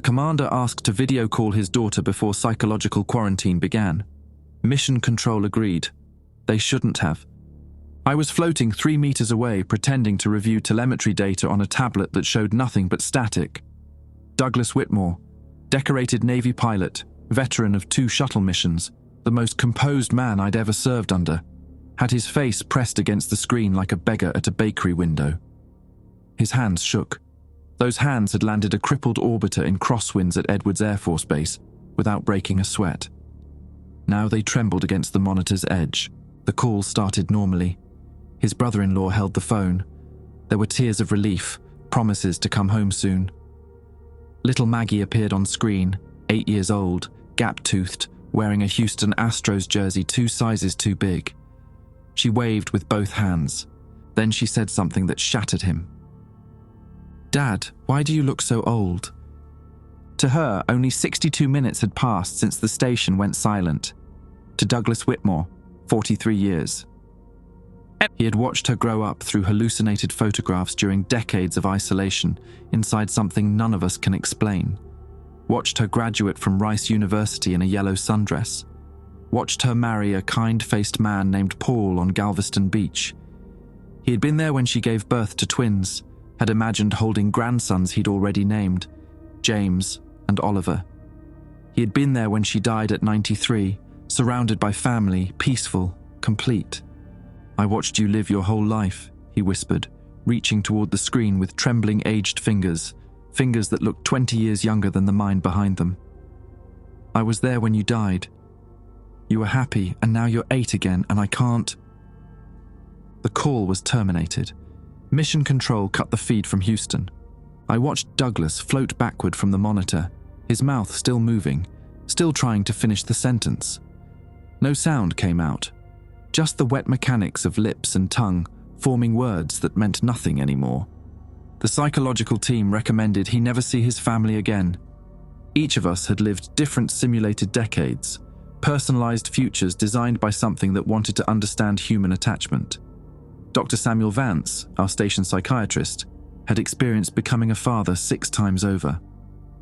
commander asked to video call his daughter before psychological quarantine began. Mission Control agreed. They shouldn't have. I was floating 3 meters away, pretending to review telemetry data on a tablet that showed nothing but static. Douglas Whitmore, decorated Navy pilot, veteran of 2 shuttle missions, the most composed man I'd ever served under, had his face pressed against the screen like a beggar at a bakery window. His hands shook. Those hands had landed a crippled orbiter in crosswinds at Edwards Air Force Base without breaking a sweat. Now they trembled against the monitor's edge. The call started normally. His brother-in-law held the phone. There were tears of relief, promises to come home soon. Little Maggie appeared on screen, 8 years old, gap-toothed, wearing a Houston Astros jersey 2 sizes too big. She waved with both hands. Then she said something that shattered him. "Dad, why do you look so old?" To her, only 62 minutes had passed since the station went silent. To Douglas Whitmore, 43 years. He had watched her grow up through hallucinated photographs during decades of isolation inside something none of us can explain. Watched her graduate from Rice University in a yellow sundress. Watched her marry a kind-faced man named Paul on Galveston Beach. He had been there when she gave birth to twins, had imagined holding grandsons he'd already named, James and Oliver. He had been there when she died at 93, surrounded by family, peaceful, complete. "I watched you live your whole life," he whispered, reaching toward the screen with trembling aged fingers, fingers that looked 20 years younger than the mind behind them. "I was there when you died. You were happy, and now you're 8 again, and I can't..." The call was terminated. Mission Control cut the feed from Houston. I watched Douglas float backward from the monitor, his mouth still moving, still trying to finish the sentence. No sound came out, just the wet mechanics of lips and tongue forming words that meant nothing anymore. The psychological team recommended he never see his family again. Each of us had lived different simulated decades, personalized futures designed by something that wanted to understand human attachment. Dr. Samuel Vance, our station psychiatrist, had experienced becoming a father 6 times over.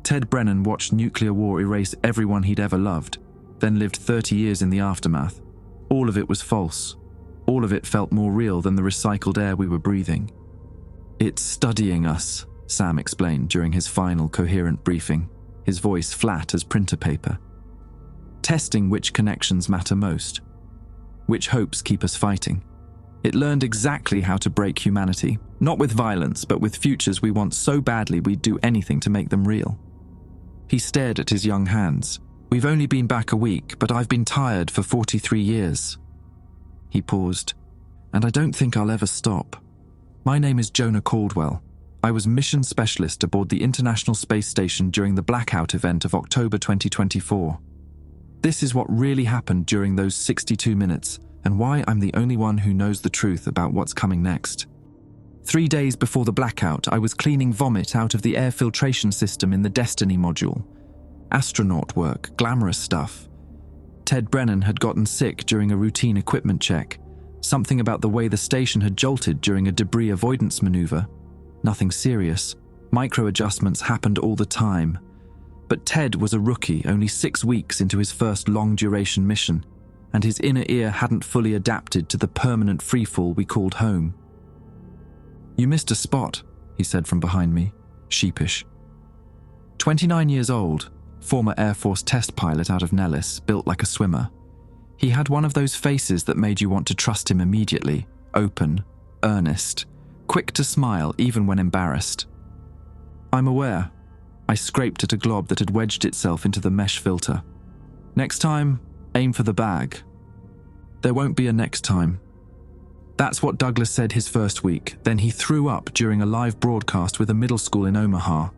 Ted Brennan watched nuclear war erase everyone he'd ever loved, then lived 30 years in the aftermath. All of it was false. All of it felt more real than the recycled air we were breathing. "It's studying us," Sam explained during his final coherent briefing, his voice flat as printer paper. "Testing which connections matter most, which hopes keep us fighting. It learned exactly how to break humanity, not with violence, but with futures we want so badly we'd do anything to make them real." He stared at his young hands. "We've only been back a week, but I've been tired for 43 years. He paused. "And I don't think I'll ever stop. My name is Jonah Caldwell. I was mission specialist aboard the International Space Station during the blackout event of October 2024. This is what really happened during those 62 minutes, and why I'm the only one who knows the truth about what's coming next. 3 days before the blackout, I was cleaning vomit out of the air filtration system in the Destiny module. Astronaut work, glamorous stuff. Ted Brennan had gotten sick during a routine equipment check. Something about the way the station had jolted during a debris avoidance maneuver. Nothing serious. Micro-adjustments happened all the time. But Ted was a rookie, only 6 weeks into his first long-duration mission, and his inner ear hadn't fully adapted to the permanent freefall we called home. "You missed a spot," he said from behind me, sheepish. 29 years old, former Air Force test pilot out of Nellis, built like a swimmer. He had one of those faces that made you want to trust him immediately, open, earnest, quick to smile even when embarrassed. "I'm aware." I scraped at a glob that had wedged itself into the mesh filter. "Next time, aim for the bag." "There won't be a next time." That's what Douglas said his first week. Then he threw up during a live broadcast with a middle school in Omaha.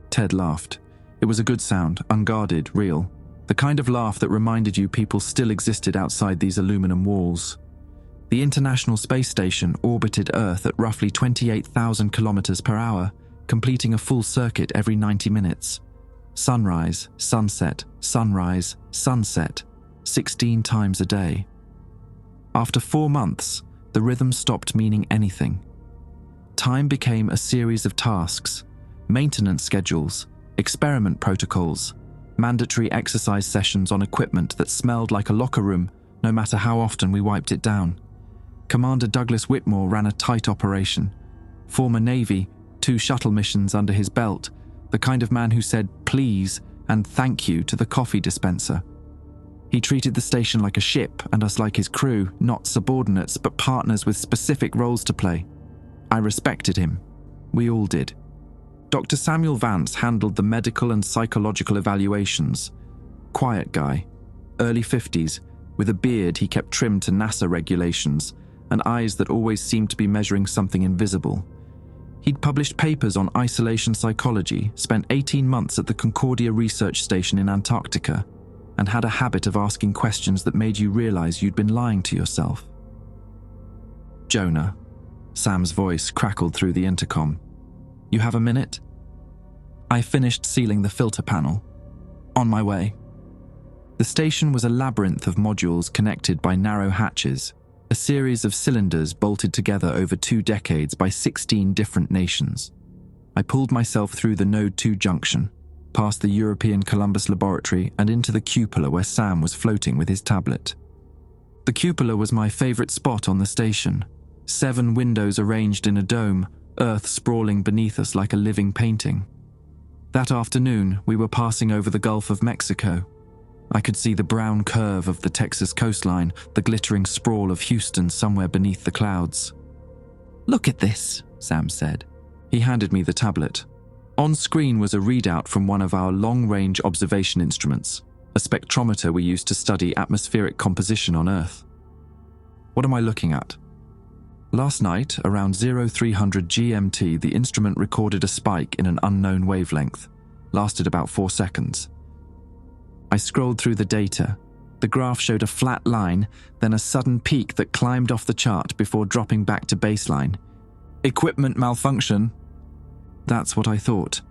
Ted laughed. It was a good sound, unguarded, real. The kind of laugh that reminded you people still existed outside these aluminum walls. The International Space Station orbited Earth at roughly 28,000 kilometers per hour, completing a full circuit every 90 minutes. Sunrise, sunset, sunrise, sunset, 16 times a day. After 4 months, the rhythm stopped meaning anything. Time became a series of tasks, maintenance schedules, experiment protocols, mandatory exercise sessions on equipment that smelled like a locker room no matter how often we wiped it down. Commander Douglas Whitmore ran a tight operation. Former Navy, 2 shuttle missions under his belt, the kind of man who said please and thank you to the coffee dispenser. He treated the station like a ship and us like his crew, not subordinates but partners with specific roles to play. I respected him. We all did. Dr. Samuel Vance handled the medical and psychological evaluations. Quiet guy, early 50s, with a beard he kept trimmed to NASA regulations and eyes that always seemed to be measuring something invisible. He'd published papers on isolation psychology, spent 18 months at the Concordia research station in Antarctica, and had a habit of asking questions that made you realize you'd been lying to yourself. Jonah, Sam's voice crackled through the intercom. You have a minute? I finished sealing the filter panel. On my way. The station was a labyrinth of modules connected by narrow hatches, a series of cylinders bolted together over 2 decades by 16 different nations. I pulled myself through the Node 2 junction, past the European Columbus Laboratory and into the cupola where Sam was floating with his tablet. The cupola was my favorite spot on the station. 7 windows arranged in a dome, Earth sprawling beneath us like a living painting. That afternoon, we were passing over the Gulf of Mexico. I could see the brown curve of the Texas coastline, the glittering sprawl of Houston somewhere beneath the clouds. Look at this, Sam said. He handed me the tablet. On screen was a readout from one of our long-range observation instruments, a spectrometer we used to study atmospheric composition on Earth. What am I looking at? Last night, around 0300 GMT, the instrument recorded a spike in an unknown wavelength. Lasted about 4 seconds. I scrolled through the data. The graph showed a flat line, then a sudden peak that climbed off the chart before dropping back to baseline. Equipment malfunction. That's what I thought.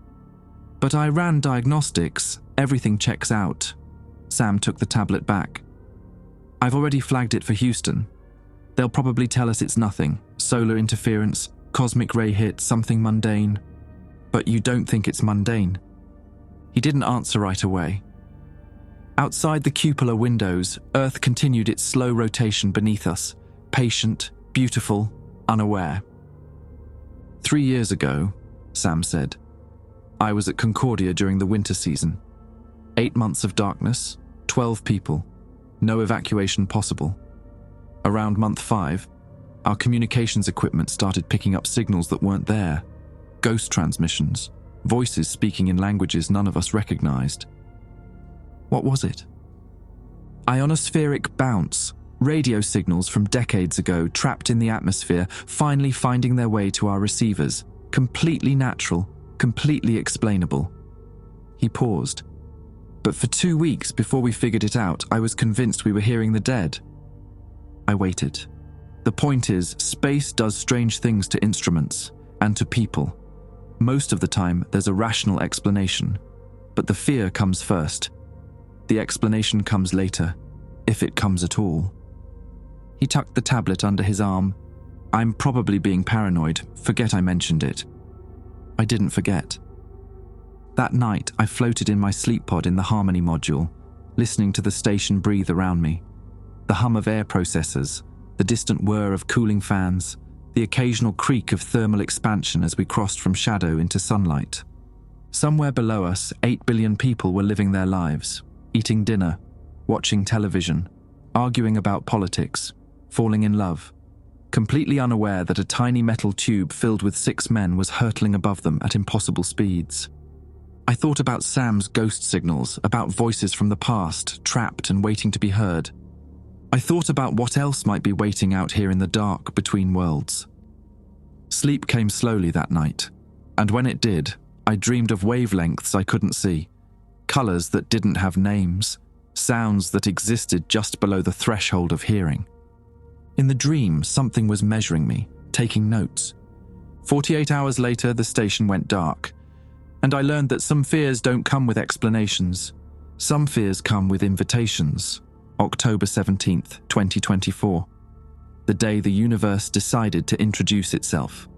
But I ran diagnostics. Everything checks out. Sam took the tablet back. I've already flagged it for Houston. They'll probably tell us it's nothing. Solar interference, cosmic ray hit, something mundane. But you don't think it's mundane. He didn't answer right away. Outside the cupola windows, Earth continued its slow rotation beneath us, patient, beautiful, unaware. 3 years ago, Sam said, I was at Concordia during the winter season. 8 months of darkness, 12 people, no evacuation possible. Around month 5, our communications equipment started picking up signals that weren't there. Ghost transmissions, voices speaking in languages none of us recognized. What was it? Ionospheric bounce, radio signals from decades ago trapped in the atmosphere, finally finding their way to our receivers. Completely natural, completely explainable. He paused. But for 2 weeks before we figured it out, I was convinced we were hearing the dead. I waited. The point is, space does strange things to instruments and to people. Most of the time, there's a rational explanation, but the fear comes first. The explanation comes later, if it comes at all. He tucked the tablet under his arm. I'm probably being paranoid. Forget I mentioned it. I didn't forget. That night, I floated in my sleep pod in the Harmony module, listening to the station breathe around me. The hum of air processors, the distant whir of cooling fans, the occasional creak of thermal expansion as we crossed from shadow into sunlight. Somewhere below us, 8 billion people were living their lives, eating dinner, watching television, arguing about politics, falling in love, completely unaware that a tiny metal tube filled with 6 men was hurtling above them at impossible speeds. I thought about Sam's ghost signals, about voices from the past, trapped and waiting to be heard. I thought about what else might be waiting out here in the dark between worlds. Sleep came slowly that night, and when it did, I dreamed of wavelengths I couldn't see, colors that didn't have names, sounds that existed just below the threshold of hearing. In the dream, something was measuring me, taking notes. 48 hours later, the station went dark, and I learned that some fears don't come with explanations. Some fears come with invitations. October 17th, 2024. The day the universe decided to introduce itself.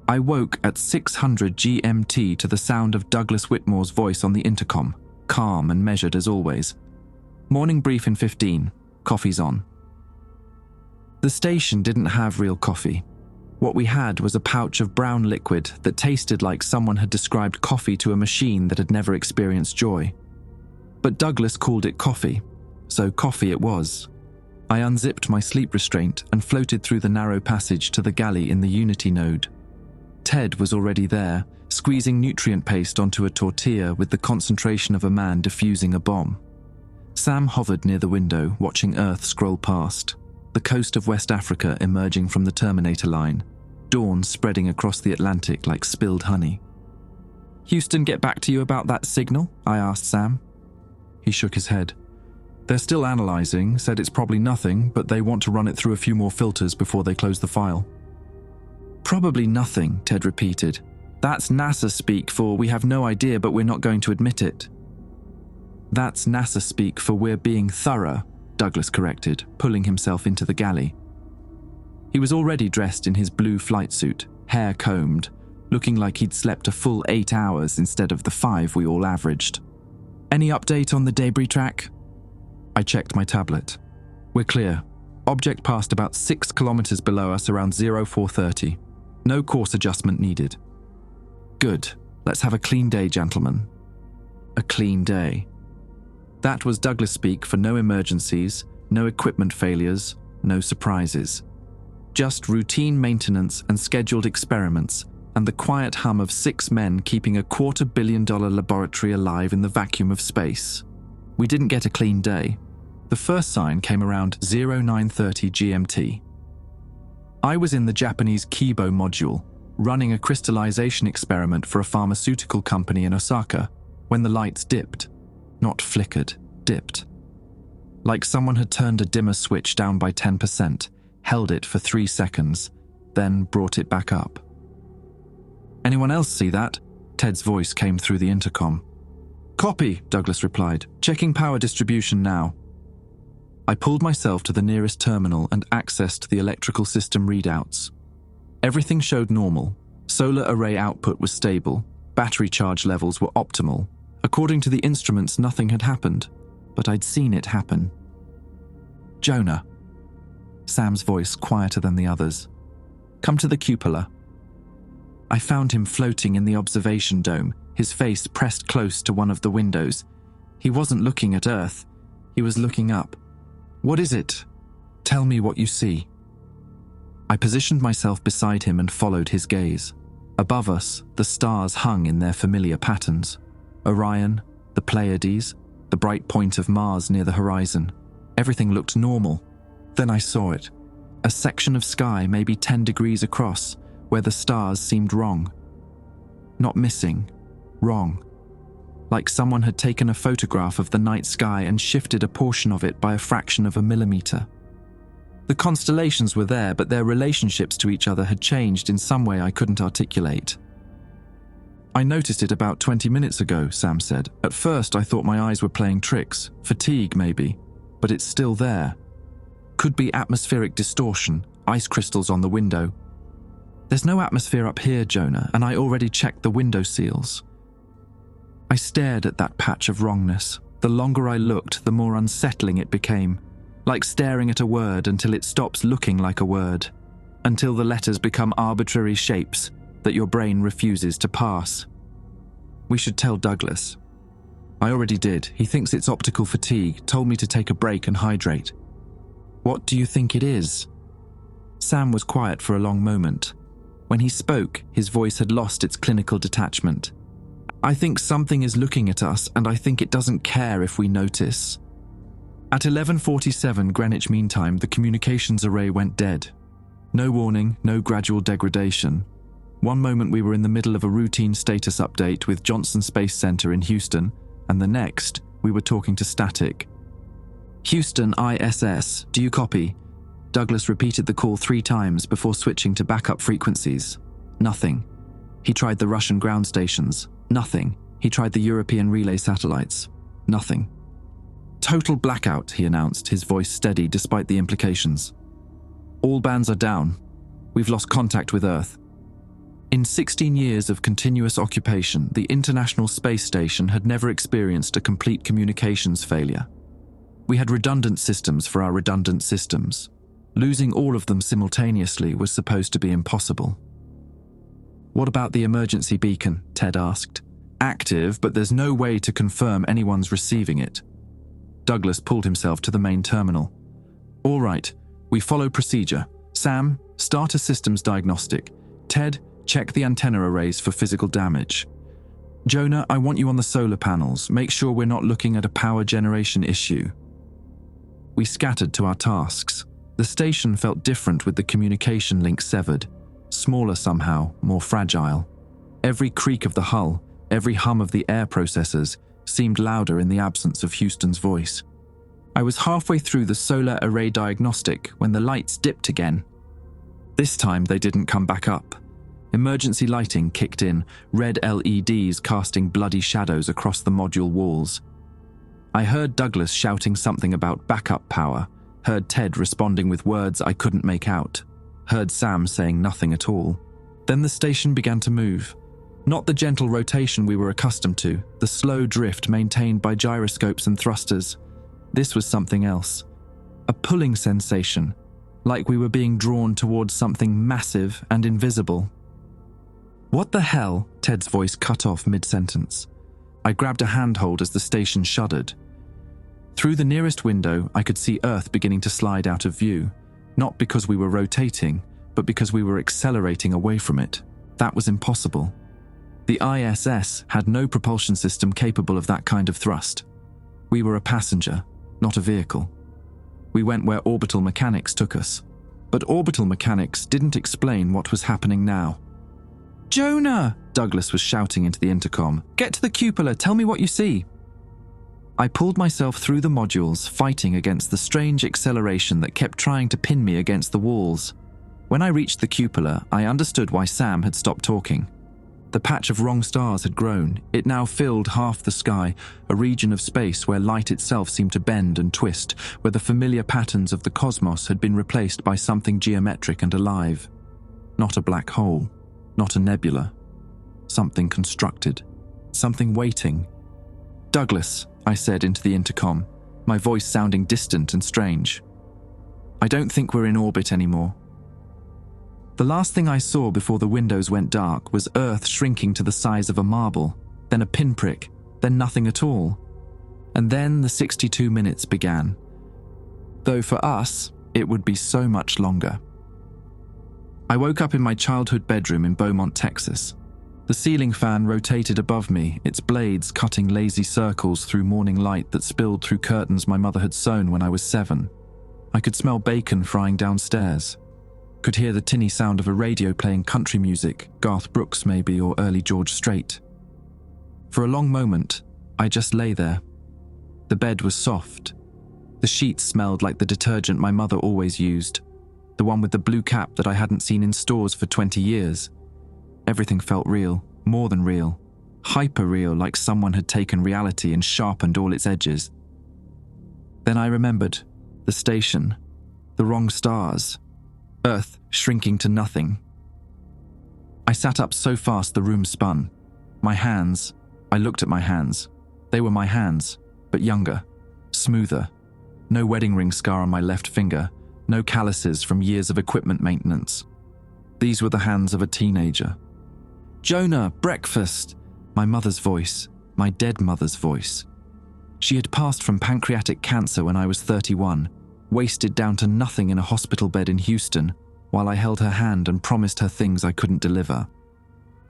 I woke at 600 GMT to the sound of Douglas Whitmore's voice on the intercom, calm and measured as always. Morning brief in 15. Coffee's on. The station didn't have real coffee. What we had was a pouch of brown liquid that tasted like someone had described coffee to a machine that had never experienced joy. But Douglas called it coffee, so coffee it was. I unzipped my sleep restraint and floated through the narrow passage to the galley in the Unity node. Ted was already there, squeezing nutrient paste onto a tortilla with the concentration of a man defusing a bomb. Sam hovered near the window, watching Earth scroll past, the coast of West Africa emerging from the Terminator line, dawn spreading across the Atlantic like spilled honey. "Houston get back to you about that signal?" I asked Sam. He shook his head. "They're still analyzing, said it's probably nothing, but they want to run it through a few more filters before they close the file." "Probably nothing," Ted repeated. "That's NASA speak for we have no idea but we're not going to admit it." "That's NASA speak for we're being thorough," Douglas corrected, pulling himself into the galley. He was already dressed in his blue flight suit, hair combed, looking like he'd slept a full 8 hours instead of the 5 we all averaged. "Any update on the debris track?" I checked my tablet. "We're clear. Object passed about 6 kilometers below us around 0430. No course adjustment needed." "Good. Let's have a clean day, gentlemen." A clean day. That was Douglas speak for no emergencies, no equipment failures, no surprises. Just routine maintenance and scheduled experiments, and the quiet hum of 6 men keeping a $250 million laboratory alive in the vacuum of space. We didn't get a clean day. The first sign came around 0930 GMT. I was in the Japanese Kibo module, running a crystallization experiment for a pharmaceutical company in Osaka, when the lights dipped. Not flickered, dipped. Like someone had turned a dimmer switch down by 10%, held it for 3 seconds, then brought it back up. "Anyone else see that?" Ted's voice came through the intercom. "Copy," Douglas replied. "Checking power distribution now." I pulled myself to the nearest terminal and accessed the electrical system readouts. Everything showed normal. Solar array output was stable. Battery charge levels were optimal. According to the instruments, nothing had happened, but I'd seen it happen. "Jonah." Sam's voice quieter than the others. "Come to the cupola." I found him floating in the observation dome, his face pressed close to one of the windows. He wasn't looking at Earth. He was looking up. "What is it? Tell me what you see." I positioned myself beside him and followed his gaze. Above us, the stars hung in their familiar patterns. Orion, the Pleiades, the bright point of Mars near the horizon. Everything looked normal. Then I saw it. A section of sky maybe 10 degrees across, where the stars seemed wrong. Not missing, wrong. Like someone had taken a photograph of the night sky and shifted a portion of it by a fraction of a millimeter. The constellations were there, but their relationships to each other had changed in some way I couldn't articulate. "I noticed it about 20 minutes ago," Sam said. "At first I thought my eyes were playing tricks, fatigue maybe, but it's still there. Could be atmospheric distortion, ice crystals on the window." "There's no atmosphere up here, Jonah, and I already checked the window seals." I stared at that patch of wrongness. The longer I looked, the more unsettling it became. Like staring at a word until it stops looking like a word. Until the letters become arbitrary shapes that your brain refuses to pass. "We should tell Douglas." "I already did. He thinks it's optical fatigue, told me to take a break and hydrate." "What do you think it is?" Sam was quiet for a long moment. When he spoke, his voice had lost its clinical detachment. "I think something is looking at us, and I think it doesn't care if we notice." At 11:47 Greenwich Mean Time, the communications array went dead. No warning, no gradual degradation. One moment we were in the middle of a routine status update with Johnson Space Center in Houston, and the next, we were talking to static. "Houston, ISS, do you copy?" Douglas repeated the call 3 times before switching to backup frequencies. Nothing. He tried the Russian ground stations. Nothing. He tried the European relay satellites. Nothing. "Total blackout," he announced, his voice steady despite the implications. "All bands are down. We've lost contact with Earth." In 16 years of continuous occupation, the International Space Station had never experienced a complete communications failure. We had redundant systems for our redundant systems. Losing all of them simultaneously was supposed to be impossible. "What about the emergency beacon?" Ted asked. "Active, but there's no way to confirm anyone's receiving it." Douglas pulled himself to the main terminal. "All right, we follow procedure. Sam, start a systems diagnostic. Ted, check the antenna arrays for physical damage. Jonah, I want you on the solar panels. Make sure we're not looking at a power generation issue." We scattered to our tasks. The station felt different with the communication link severed. Smaller somehow, more fragile. Every creak of the hull, every hum of the air processors, seemed louder in the absence of Houston's voice. I was halfway through the solar array diagnostic when the lights dipped again. This time they didn't come back up. Emergency lighting kicked in, red LEDs casting bloody shadows across the module walls. I heard Douglas shouting something about backup power, heard Ted responding with words I couldn't make out, heard Sam saying nothing at all. Then the station began to move. Not the gentle rotation we were accustomed to, the slow drift maintained by gyroscopes and thrusters. This was something else. A pulling sensation, like we were being drawn towards something massive and invisible. "What the hell?" Ted's voice cut off mid-sentence. I grabbed a handhold as the station shuddered. Through the nearest window, I could see Earth beginning to slide out of view, not because we were rotating, but because we were accelerating away from it. That was impossible. The ISS had no propulsion system capable of that kind of thrust. We were a passenger, not a vehicle. We went where orbital mechanics took us. But orbital mechanics didn't explain what was happening now. "Jonah!" Douglas was shouting into the intercom. "Get to the cupola, tell me what you see." I pulled myself through the modules, fighting against the strange acceleration that kept trying to pin me against the walls. When I reached the cupola, I understood why Sam had stopped talking. The patch of wrong stars had grown. It now filled half the sky, a region of space where light itself seemed to bend and twist, where the familiar patterns of the cosmos had been replaced by something geometric and alive. Not a black hole, not a nebula. Something constructed, something waiting. "Douglas," I said into the intercom, my voice sounding distant and strange. "I don't think we're in orbit anymore." The last thing I saw before the windows went dark was Earth shrinking to the size of a marble, then a pinprick, then nothing at all. And then the 62 minutes began. Though for us, it would be so much longer. I woke up in my childhood bedroom in Beaumont, Texas. The ceiling fan rotated above me, its blades cutting lazy circles through morning light that spilled through curtains my mother had sewn when I was 7. I could smell bacon frying downstairs. Could hear the tinny sound of a radio playing country music, Garth Brooks maybe, or early George Strait. For a long moment, I just lay there. The bed was soft. The sheets smelled like the detergent my mother always used, the one with the blue cap that I hadn't seen in stores for 20 years. Everything felt real, more than real, hyper-real, like someone had taken reality and sharpened all its edges. Then I remembered the station, the wrong stars, Earth shrinking to nothing. I sat up so fast the room spun. My hands, I looked at my hands. They were my hands, but younger, smoother. No wedding ring scar on my left finger, no calluses from years of equipment maintenance. These were the hands of a teenager. "Jonah, breakfast!" My mother's voice, my dead mother's voice. She had passed from pancreatic cancer when I was 31, wasted down to nothing in a hospital bed in Houston, while I held her hand and promised her things I couldn't deliver.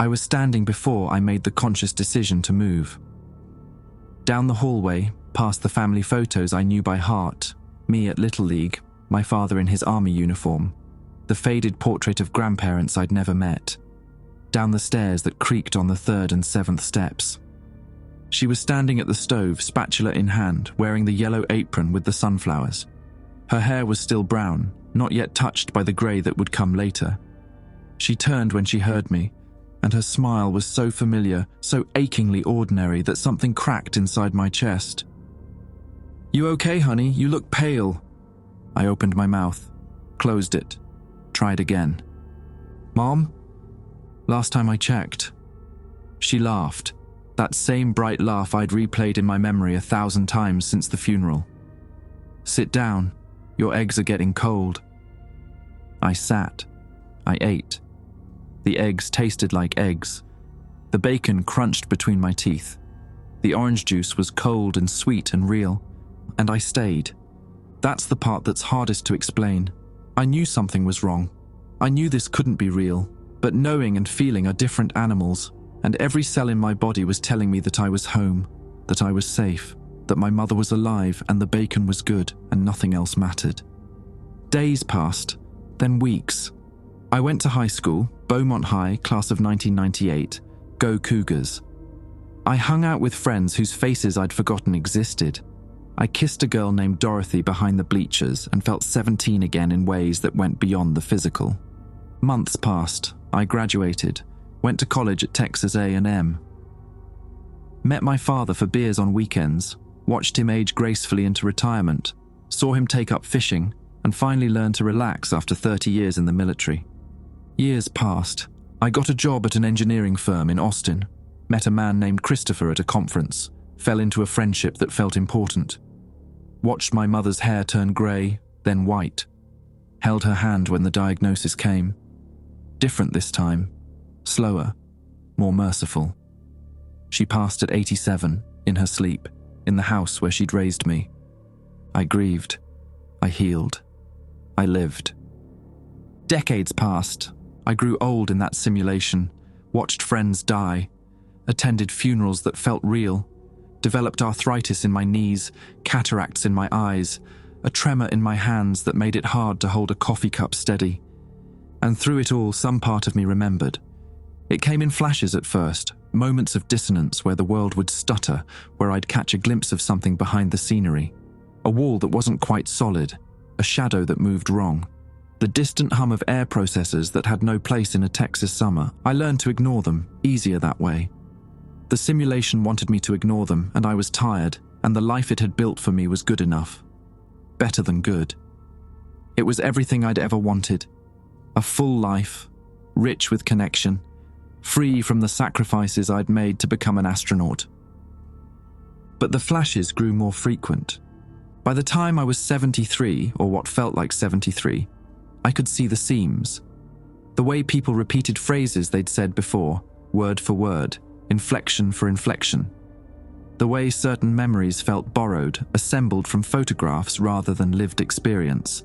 I was standing before I made the conscious decision to move. Down the hallway, past the family photos I knew by heart, me at Little League, my father in his army uniform, the faded portrait of grandparents I'd never met. Down the stairs that creaked on the 3rd and 7th steps. She was standing at the stove, spatula in hand, wearing the yellow apron with the sunflowers. Her hair was still brown, not yet touched by the grey that would come later. She turned when she heard me, and her smile was so familiar, so achingly ordinary that something cracked inside my chest. "You okay, honey? You look pale." I opened my mouth, closed it, tried again. "Mom?" Last time I checked. She laughed, that same bright laugh I'd replayed in my memory 1,000 times since the funeral. Sit down, your eggs are getting cold. I sat. I ate. The eggs tasted like eggs. The bacon crunched between my teeth. The orange juice was cold and sweet and real, and I stayed. That's the part that's hardest to explain. I knew something was wrong. I knew this couldn't be real, but knowing and feeling are different animals, and every cell in my body was telling me that I was home, that I was safe, that my mother was alive and the bacon was good and nothing else mattered. Days passed, then weeks. I went to high school, Beaumont High, class of 1998, go Cougars. I hung out with friends whose faces I'd forgotten existed. I kissed a girl named Dorothy behind the bleachers and felt 17 again in ways that went beyond the physical. Months passed. I graduated, went to college at Texas A&M. Met my father for beers on weekends, watched him age gracefully into retirement, saw him take up fishing, and finally learned to relax after 30 years in the military. Years passed. I got a job at an engineering firm in Austin, met a man named Christopher at a conference, fell into a friendship that felt important. Watched my mother's hair turn grey, then white. Held her hand when the diagnosis came. Different this time. Slower. More merciful. She passed at 87, in her sleep, in the house where she'd raised me. I grieved. I healed. I lived. Decades passed. I grew old in that simulation, watched friends die, attended funerals that felt real, developed arthritis in my knees, cataracts in my eyes, a tremor in my hands that made it hard to hold a coffee cup steady. And through it all, some part of me remembered. It came in flashes at first, moments of dissonance where the world would stutter, where I'd catch a glimpse of something behind the scenery. A wall that wasn't quite solid, a shadow that moved wrong. The distant hum of air processors that had no place in a Texas summer. I learned to ignore them, easier that way. The simulation wanted me to ignore them, and I was tired, and the life it had built for me was good enough. Better than good. It was everything I'd ever wanted. A full life, rich with connection, free from the sacrifices I'd made to become an astronaut. But the flashes grew more frequent. By the time I was 73, or what felt like 73, I could see the seams. The way people repeated phrases they'd said before, word for word, inflection for inflection. The way certain memories felt borrowed, assembled from photographs rather than lived experience.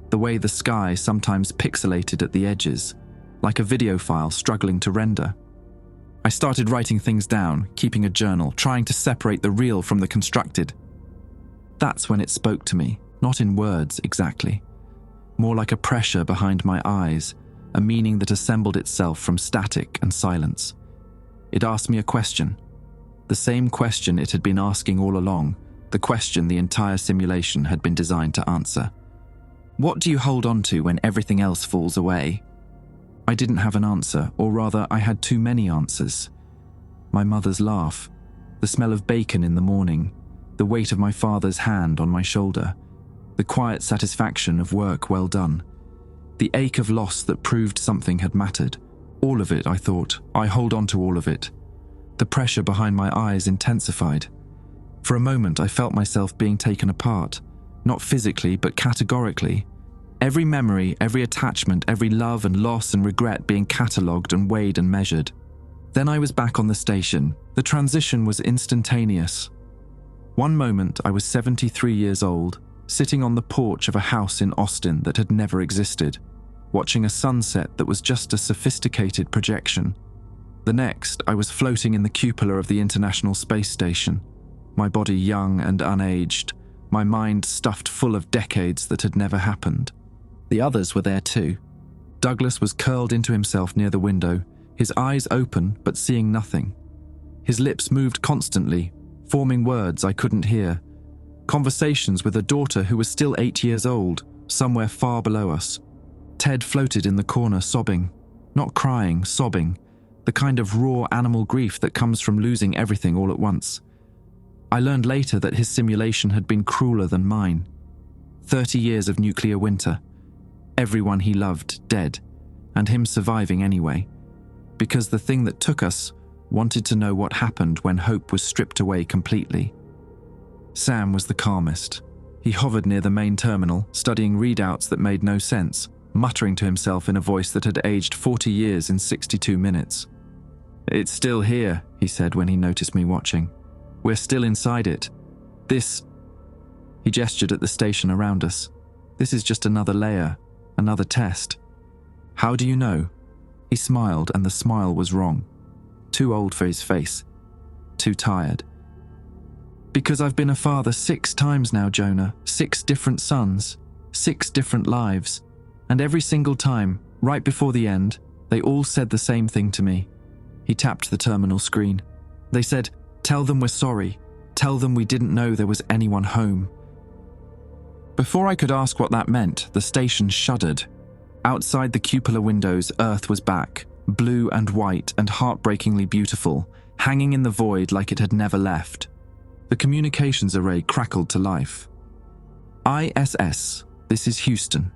The way the sky sometimes pixelated at the edges, like a video file struggling to render. I started writing things down, keeping a journal, trying to separate the real from the constructed. That's when it spoke to me, not in words exactly. More like a pressure behind my eyes, a meaning that assembled itself from static and silence. It asked me a question. The same question it had been asking all along, the question the entire simulation had been designed to answer. What do you hold on to when everything else falls away? I didn't have an answer, or rather, I had too many answers. My mother's laugh, the smell of bacon in the morning, the weight of my father's hand on my shoulder, the quiet satisfaction of work well done, the ache of loss that proved something had mattered. All of it, I thought. I hold on to all of it. The pressure behind my eyes intensified. For a moment, I felt myself being taken apart, not physically, but categorically. Every memory, every attachment, every love and loss and regret being catalogued and weighed and measured. Then I was back on the station. The transition was instantaneous. One moment, I was 73 years old, sitting on the porch of a house in Austin that had never existed, watching a sunset that was just a sophisticated projection. The next, I was floating in the cupola of the International Space Station, my body young and unaged, my mind stuffed full of decades that had never happened. The others were there too. Douglas was curled into himself near the window, his eyes open but seeing nothing. His lips moved constantly, forming words I couldn't hear. Conversations with a daughter who was still 8 years old, somewhere far below us. Ted floated in the corner sobbing. Not crying, sobbing. The kind of raw animal grief that comes from losing everything all at once. I learned later that his simulation had been crueler than mine. 30 years of nuclear winter. Everyone he loved dead, and him surviving anyway. because the thing that took us wanted to know what happened when hope was stripped away completely. Sam was the calmest. He hovered near the main terminal, studying readouts that made no sense, muttering to himself in a voice that had aged 40 years in 62 minutes. "It's still here," he said when he noticed me watching. "We're still inside it. This..." He gestured at the station around us. "This is just another layer, another test." "How do you know?" He smiled, and the smile was wrong. Too old for his face. Too tired. "Because I've been a father 6 times now, Jonah. 6 different sons. 6 different lives. And every single time, right before the end, they all said the same thing to me." He tapped the terminal screen. "They said, 'Tell them we're sorry. Tell them we didn't know there was anyone home.'" Before I could ask what that meant, the station shuddered. Outside the cupola windows, Earth was back, blue and white and heartbreakingly beautiful, hanging in the void like it had never left. The communications array crackled to life. "ISS, this is Houston.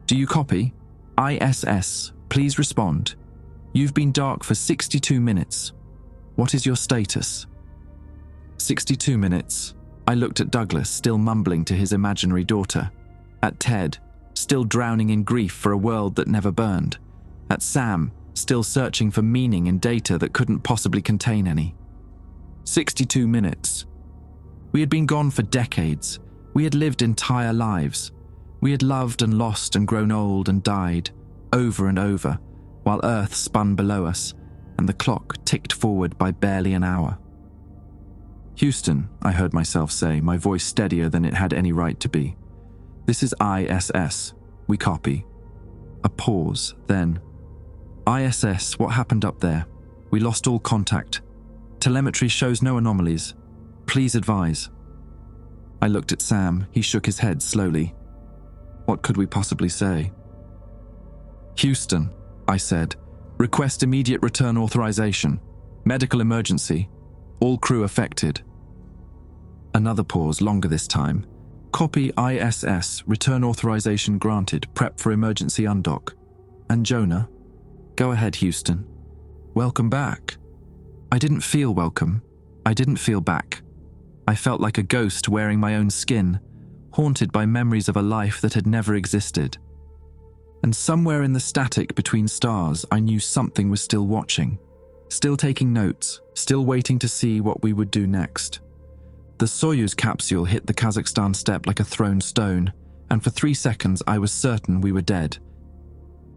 Do you copy? ISS, please respond. You've been dark for 62 minutes. What is your status?" 62 minutes. I looked at Douglas, still mumbling to his imaginary daughter. At Ted, still drowning in grief for a world that never burned. At Sam, still searching for meaning in data that couldn't possibly contain any. 62 minutes. We had been gone for decades. We had lived entire lives. We had loved and lost and grown old and died, over and over, while Earth spun below us, and the clock ticked forward by barely an hour. "Houston," I heard myself say, my voice steadier than it had any right to be. "This is ISS. We copy." A pause, then, "ISS, what happened up there? We lost all contact. Telemetry shows no anomalies. Please advise." I looked at Sam. He shook his head slowly. What could we possibly say? "Houston," I said, "request immediate return authorization. Medical emergency. All crew affected." Another pause, longer this time. "Copy ISS, return authorization granted, prep for emergency undock." "And Jonah?" "Go ahead, Houston. Welcome back." I didn't feel welcome. I didn't feel back. I felt like a ghost wearing my own skin, haunted by memories of a life that had never existed. And somewhere in the static between stars, I knew something was still watching, still taking notes, still waiting to see what we would do next. The Soyuz capsule hit the Kazakhstan steppe like a thrown stone, and for 3 seconds I was certain we were dead.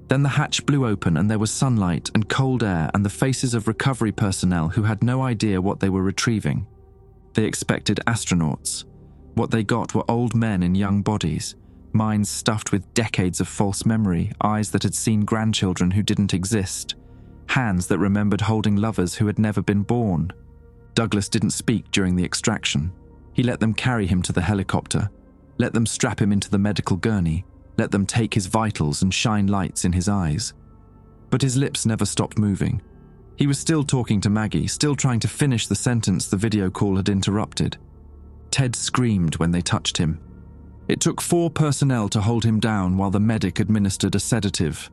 Then the hatch blew open and there was sunlight and cold air and the faces of recovery personnel who had no idea what they were retrieving. They expected astronauts. What they got were old men in young bodies, minds stuffed with decades of false memory, eyes that had seen grandchildren who didn't exist, hands that remembered holding lovers who had never been born. Douglas didn't speak during the extraction. He let them carry him to the helicopter, let them strap him into the medical gurney, let them take his vitals and shine lights in his eyes. But his lips never stopped moving. He was still talking to Maggie, still trying to finish the sentence the video call had interrupted. Ted screamed when they touched him. It took 4 personnel to hold him down while the medic administered a sedative.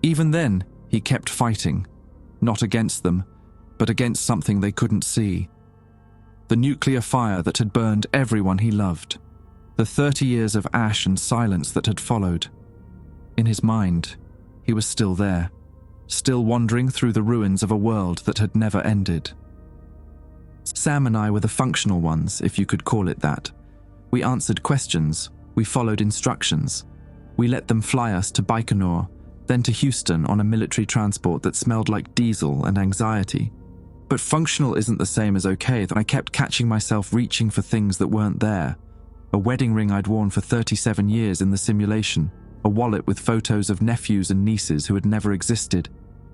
Even then, he kept fighting, not against them, but against something they couldn't see. The nuclear fire that had burned everyone he loved. The 30 years of ash and silence that had followed. In his mind, he was still there, still wandering through the ruins of a world that had never ended. Sam and I were the functional ones, if you could call it that. We answered questions, we followed instructions. We let them fly us to Baikonur, then to Houston on a military transport that smelled like diesel and anxiety. But functional isn't the same as okay, that I kept catching myself reaching for things that weren't there. A wedding ring I'd worn for 37 years in the simulation, a wallet with photos of nephews and nieces who had never existed,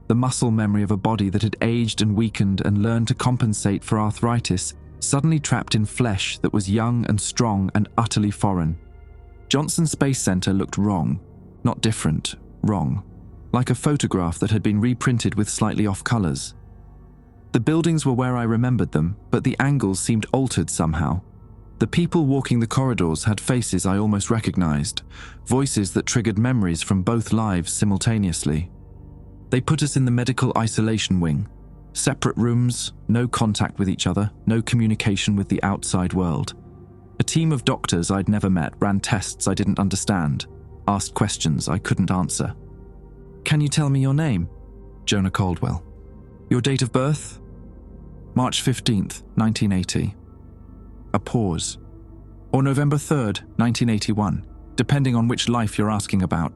the muscle memory of a body that had aged and weakened and learned to compensate for arthritis, suddenly trapped in flesh that was young and strong and utterly foreign. Johnson Space Center looked wrong, not different, wrong, like a photograph that had been reprinted with slightly off colors. The buildings were where I remembered them, but the angles seemed altered somehow. The people walking the corridors had faces I almost recognized, voices that triggered memories from both lives simultaneously. They put us in the medical isolation wing. Separate rooms, no contact with each other, no communication with the outside world. A team of doctors I'd never met ran tests I didn't understand, asked questions I couldn't answer. "Can you tell me your name?" Jonah Caldwell. "Your date of birth?" "March 15th, 1980. A pause. "Or November 3rd, 1981, depending on which life you're asking about."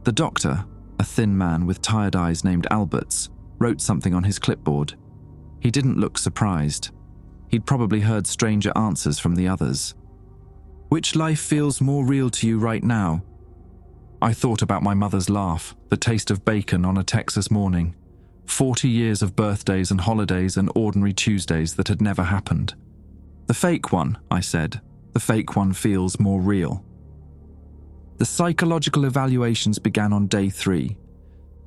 The doctor, a thin man with tired eyes named Alberts, wrote something on his clipboard. He didn't look surprised. He'd probably heard stranger answers from the others. "Which life feels more real to you right now?" I thought about my mother's laugh, the taste of bacon on a Texas morning, 40 years of birthdays and holidays and ordinary Tuesdays that had never happened. "The fake one," I said. "The fake one feels more real." The psychological evaluations began on day 3.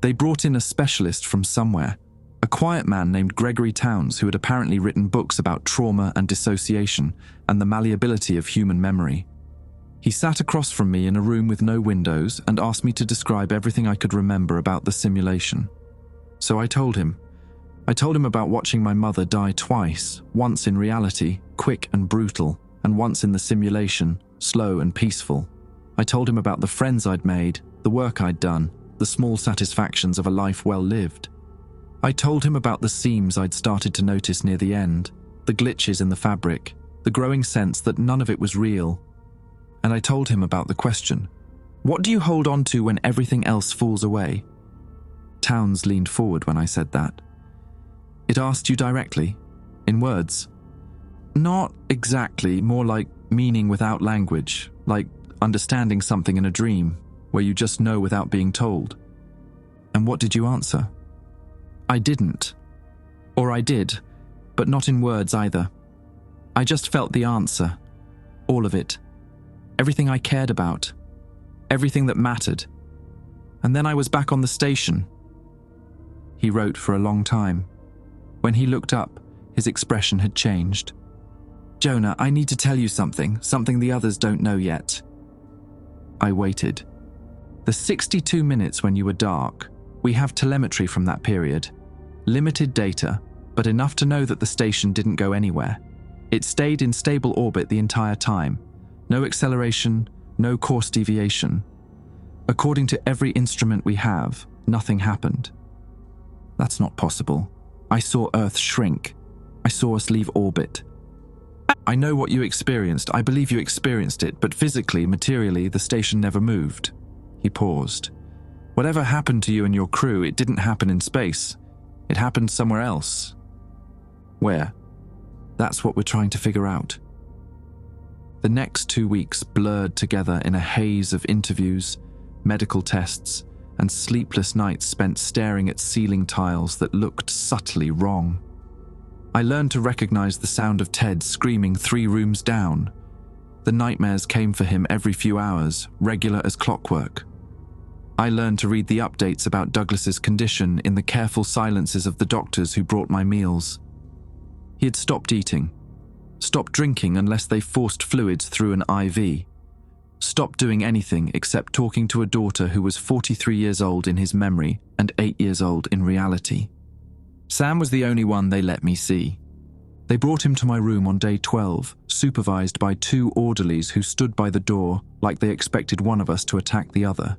They brought in a specialist from somewhere, a quiet man named Gregory Towns who had apparently written books about trauma and dissociation and the malleability of human memory. He sat across from me in a room with no windows and asked me to describe everything I could remember about the simulation. So I told him. I told him about watching my mother die twice, once in reality, quick and brutal, and once in the simulation, slow and peaceful. I told him about the friends I'd made, the work I'd done, the small satisfactions of a life well lived. I told him about the seams I'd started to notice near the end, the glitches in the fabric, the growing sense that none of it was real. And I told him about the question, "What do you hold on to when everything else falls away?" Towns leaned forward when I said that. "It asked you directly, in words?" "Not exactly, more like meaning without language, like understanding something in a dream, where you just know without being told." "And what did you answer?" "I didn't. Or I did, but not in words either. I just felt the answer, all of it. Everything I cared about, everything that mattered. And then I was back on the station." He wrote for a long time. When he looked up, his expression had changed. "Jonah, I need to tell you something the others don't know yet." I waited. "The 62 minutes when you were dark, we have telemetry from that period. Limited data, but enough to know that the station didn't go anywhere. It stayed in stable orbit the entire time. No acceleration, no course deviation. According to every instrument we have, nothing happened." "That's not possible. I saw Earth shrink. I saw us leave orbit." "I know what you experienced. I believe you experienced it, but physically, materially, the station never moved." He paused. "Whatever happened to you and your crew, it didn't happen in space. It happened somewhere else." "Where?" "That's what we're trying to figure out." The next 2 weeks blurred together in a haze of interviews, medical tests, and sleepless nights spent staring at ceiling tiles that looked subtly wrong. I learned to recognize the sound of Ted screaming 3 rooms down. The nightmares came for him every few hours, regular as clockwork. I learned to read the updates about Douglas's condition in the careful silences of the doctors who brought my meals. He had stopped eating, stopped drinking unless they forced fluids through an IV, stopped doing anything except talking to a daughter who was 43 years old in his memory and 8 years old in reality. Sam was the only one they let me see. They brought him to my room on day 12, supervised by 2 orderlies who stood by the door like they expected one of us to attack the other.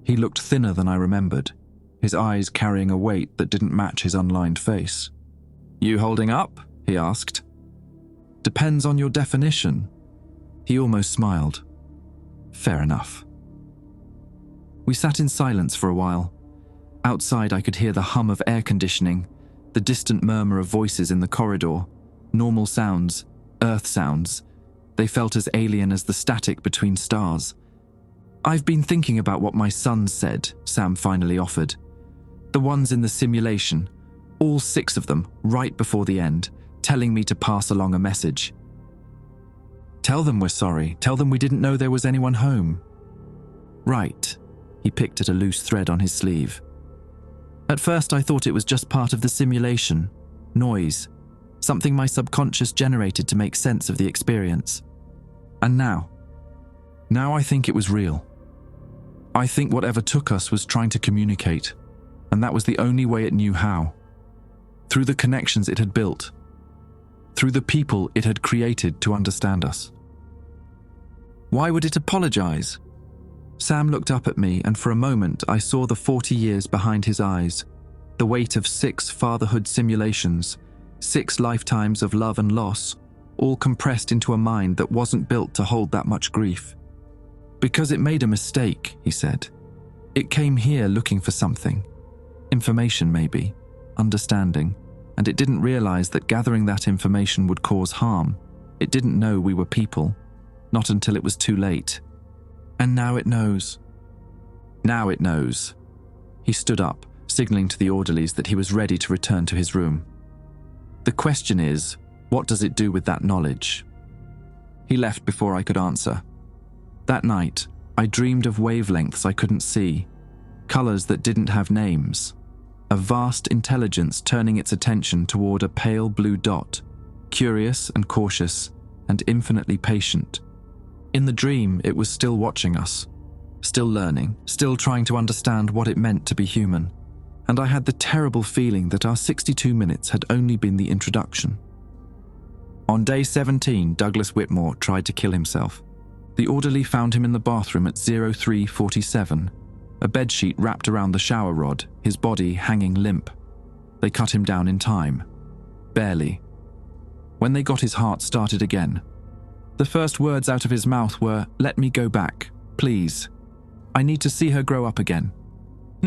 He looked thinner than I remembered, his eyes carrying a weight that didn't match his unlined face. "You holding up?" he asked. "Depends on your definition." He almost smiled. "Fair enough." We sat in silence for a while. Outside I could hear the hum of air conditioning, the distant murmur of voices in the corridor, normal sounds, Earth sounds. They felt as alien as the static between stars. "I've been thinking about what my sons said," Sam finally offered. "The ones in the simulation, all 6 of them, right before the end, telling me to pass along a message." "Tell them we're sorry. Tell them we didn't know there was anyone home." "Right." He picked at a loose thread on his sleeve. "At first I thought it was just part of the simulation. Noise. Something my subconscious generated to make sense of the experience. And now I think it was real. I think whatever took us was trying to communicate, and that was the only way it knew how. Through the connections it had built, through the people it had created to understand us. Why would it apologize? Sam looked up at me, and for a moment I saw the 40 years behind his eyes, the weight of 6 fatherhood simulations, 6 lifetimes of love and loss, all compressed into a mind that wasn't built to hold that much grief. Because it made a mistake, he said. It came here looking for something. Information maybe, understanding, and it didn't realize that gathering that information would cause harm. It didn't know we were people, not until it was too late. And now it knows. Now it knows. He stood up, signaling to the orderlies that he was ready to return to his room. The question is, what does it do with that knowledge? He left before I could answer. That night, I dreamed of wavelengths I couldn't see, colors that didn't have names, a vast intelligence turning its attention toward a pale blue dot, curious and cautious and infinitely patient. In the dream, it was still watching us, still learning, still trying to understand what it meant to be human. And I had the terrible feeling that our 62 minutes had only been the introduction. On day 17, Douglas Whitmore tried to kill himself. The orderly found him in the bathroom at 0347, a bedsheet wrapped around the shower rod, his body hanging limp. They cut him down in time. Barely. When they got his heart started again, the first words out of his mouth were, "Let me go back, please. I need to see her grow up again."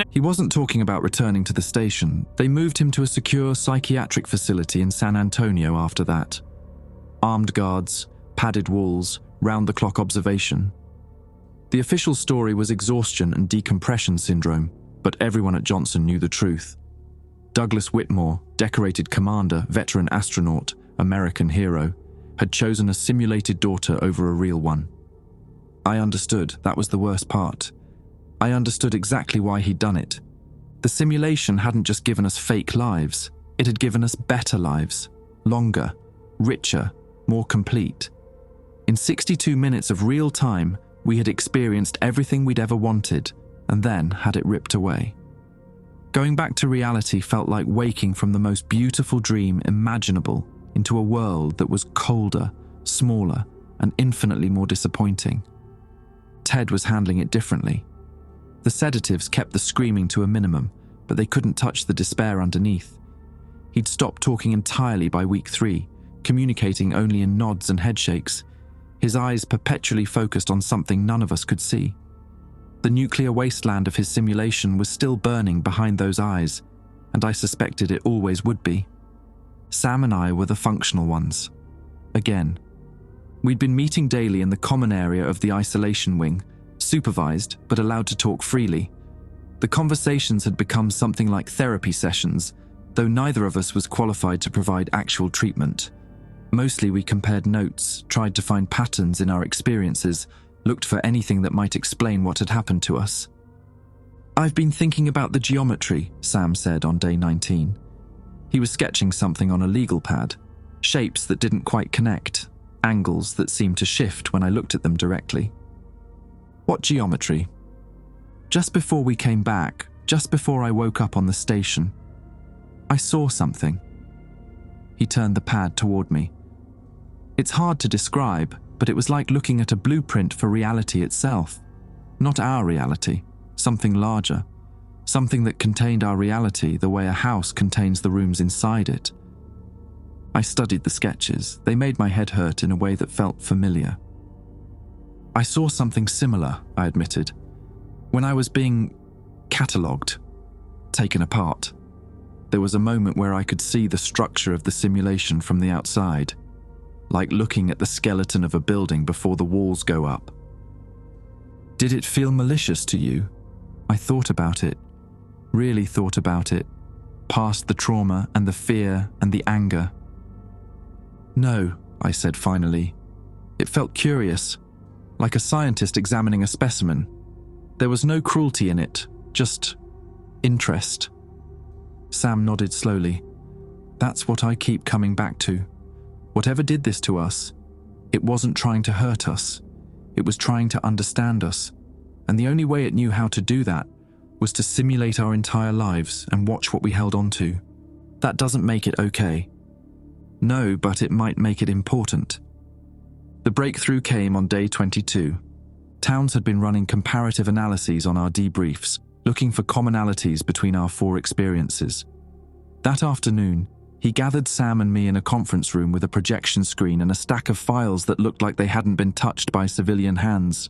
He wasn't talking about returning to the station. They moved him to a secure psychiatric facility in San Antonio after that. Armed guards, padded walls, round-the-clock observation. The official story was exhaustion and decompression syndrome, but everyone at Johnson knew the truth. Douglas Whitmore, decorated commander, veteran astronaut, American hero, had chosen a simulated daughter over a real one. I understood. That was the worst part. I understood exactly why he'd done it. The simulation hadn't just given us fake lives, it had given us better lives, longer, richer, more complete. In 62 minutes of real time, we had experienced everything we'd ever wanted, and then had it ripped away. Going back to reality felt like waking from the most beautiful dream imaginable into a world that was colder, smaller, and infinitely more disappointing. Ted was handling it differently. The sedatives kept the screaming to a minimum, but they couldn't touch the despair underneath. He'd stopped talking entirely by week 3, communicating only in nods and headshakes, his eyes perpetually focused on something none of us could see. The nuclear wasteland of his simulation was still burning behind those eyes, and I suspected it always would be. Sam and I were the functional ones. Again. We'd been meeting daily in the common area of the isolation wing, supervised but allowed to talk freely. The conversations had become something like therapy sessions, though neither of us was qualified to provide actual treatment. Mostly we compared notes, tried to find patterns in our experiences, looked for anything that might explain what had happened to us. "I've been thinking about the geometry," Sam said on day 19. He was sketching something on a legal pad, shapes that didn't quite connect, angles that seemed to shift when I looked at them directly. "What geometry?" "Just before we came back, just before I woke up on the station, I saw something." He turned the pad toward me. It's hard to describe, but it was like looking at a blueprint for reality itself. Not our reality, something larger. Something that contained our reality the way a house contains the rooms inside it. I studied the sketches. They made my head hurt in a way that felt familiar. "I saw something similar," I admitted, "when I was being catalogued, taken apart. There was a moment where I could see the structure of the simulation from the outside, like looking at the skeleton of a building before the walls go up." "Did it feel malicious to you?" I thought about it, really thought about it, past the trauma and the fear and the anger. "No," I said finally. "It felt curious, like a scientist examining a specimen. There was no cruelty in it, just interest." Sam nodded slowly. "That's what I keep coming back to. Whatever did this to us, it wasn't trying to hurt us. It was trying to understand us. and the only way it knew how to do that was to simulate our entire lives and watch what we held on to. That doesn't make it okay. No, but it might make it important. The breakthrough came on day 22. Towns had been running comparative analyses on our debriefs, looking for commonalities between our 4 experiences. That afternoon, he gathered Sam and me in a conference room with a projection screen and a stack of files that looked like they hadn't been touched by civilian hands.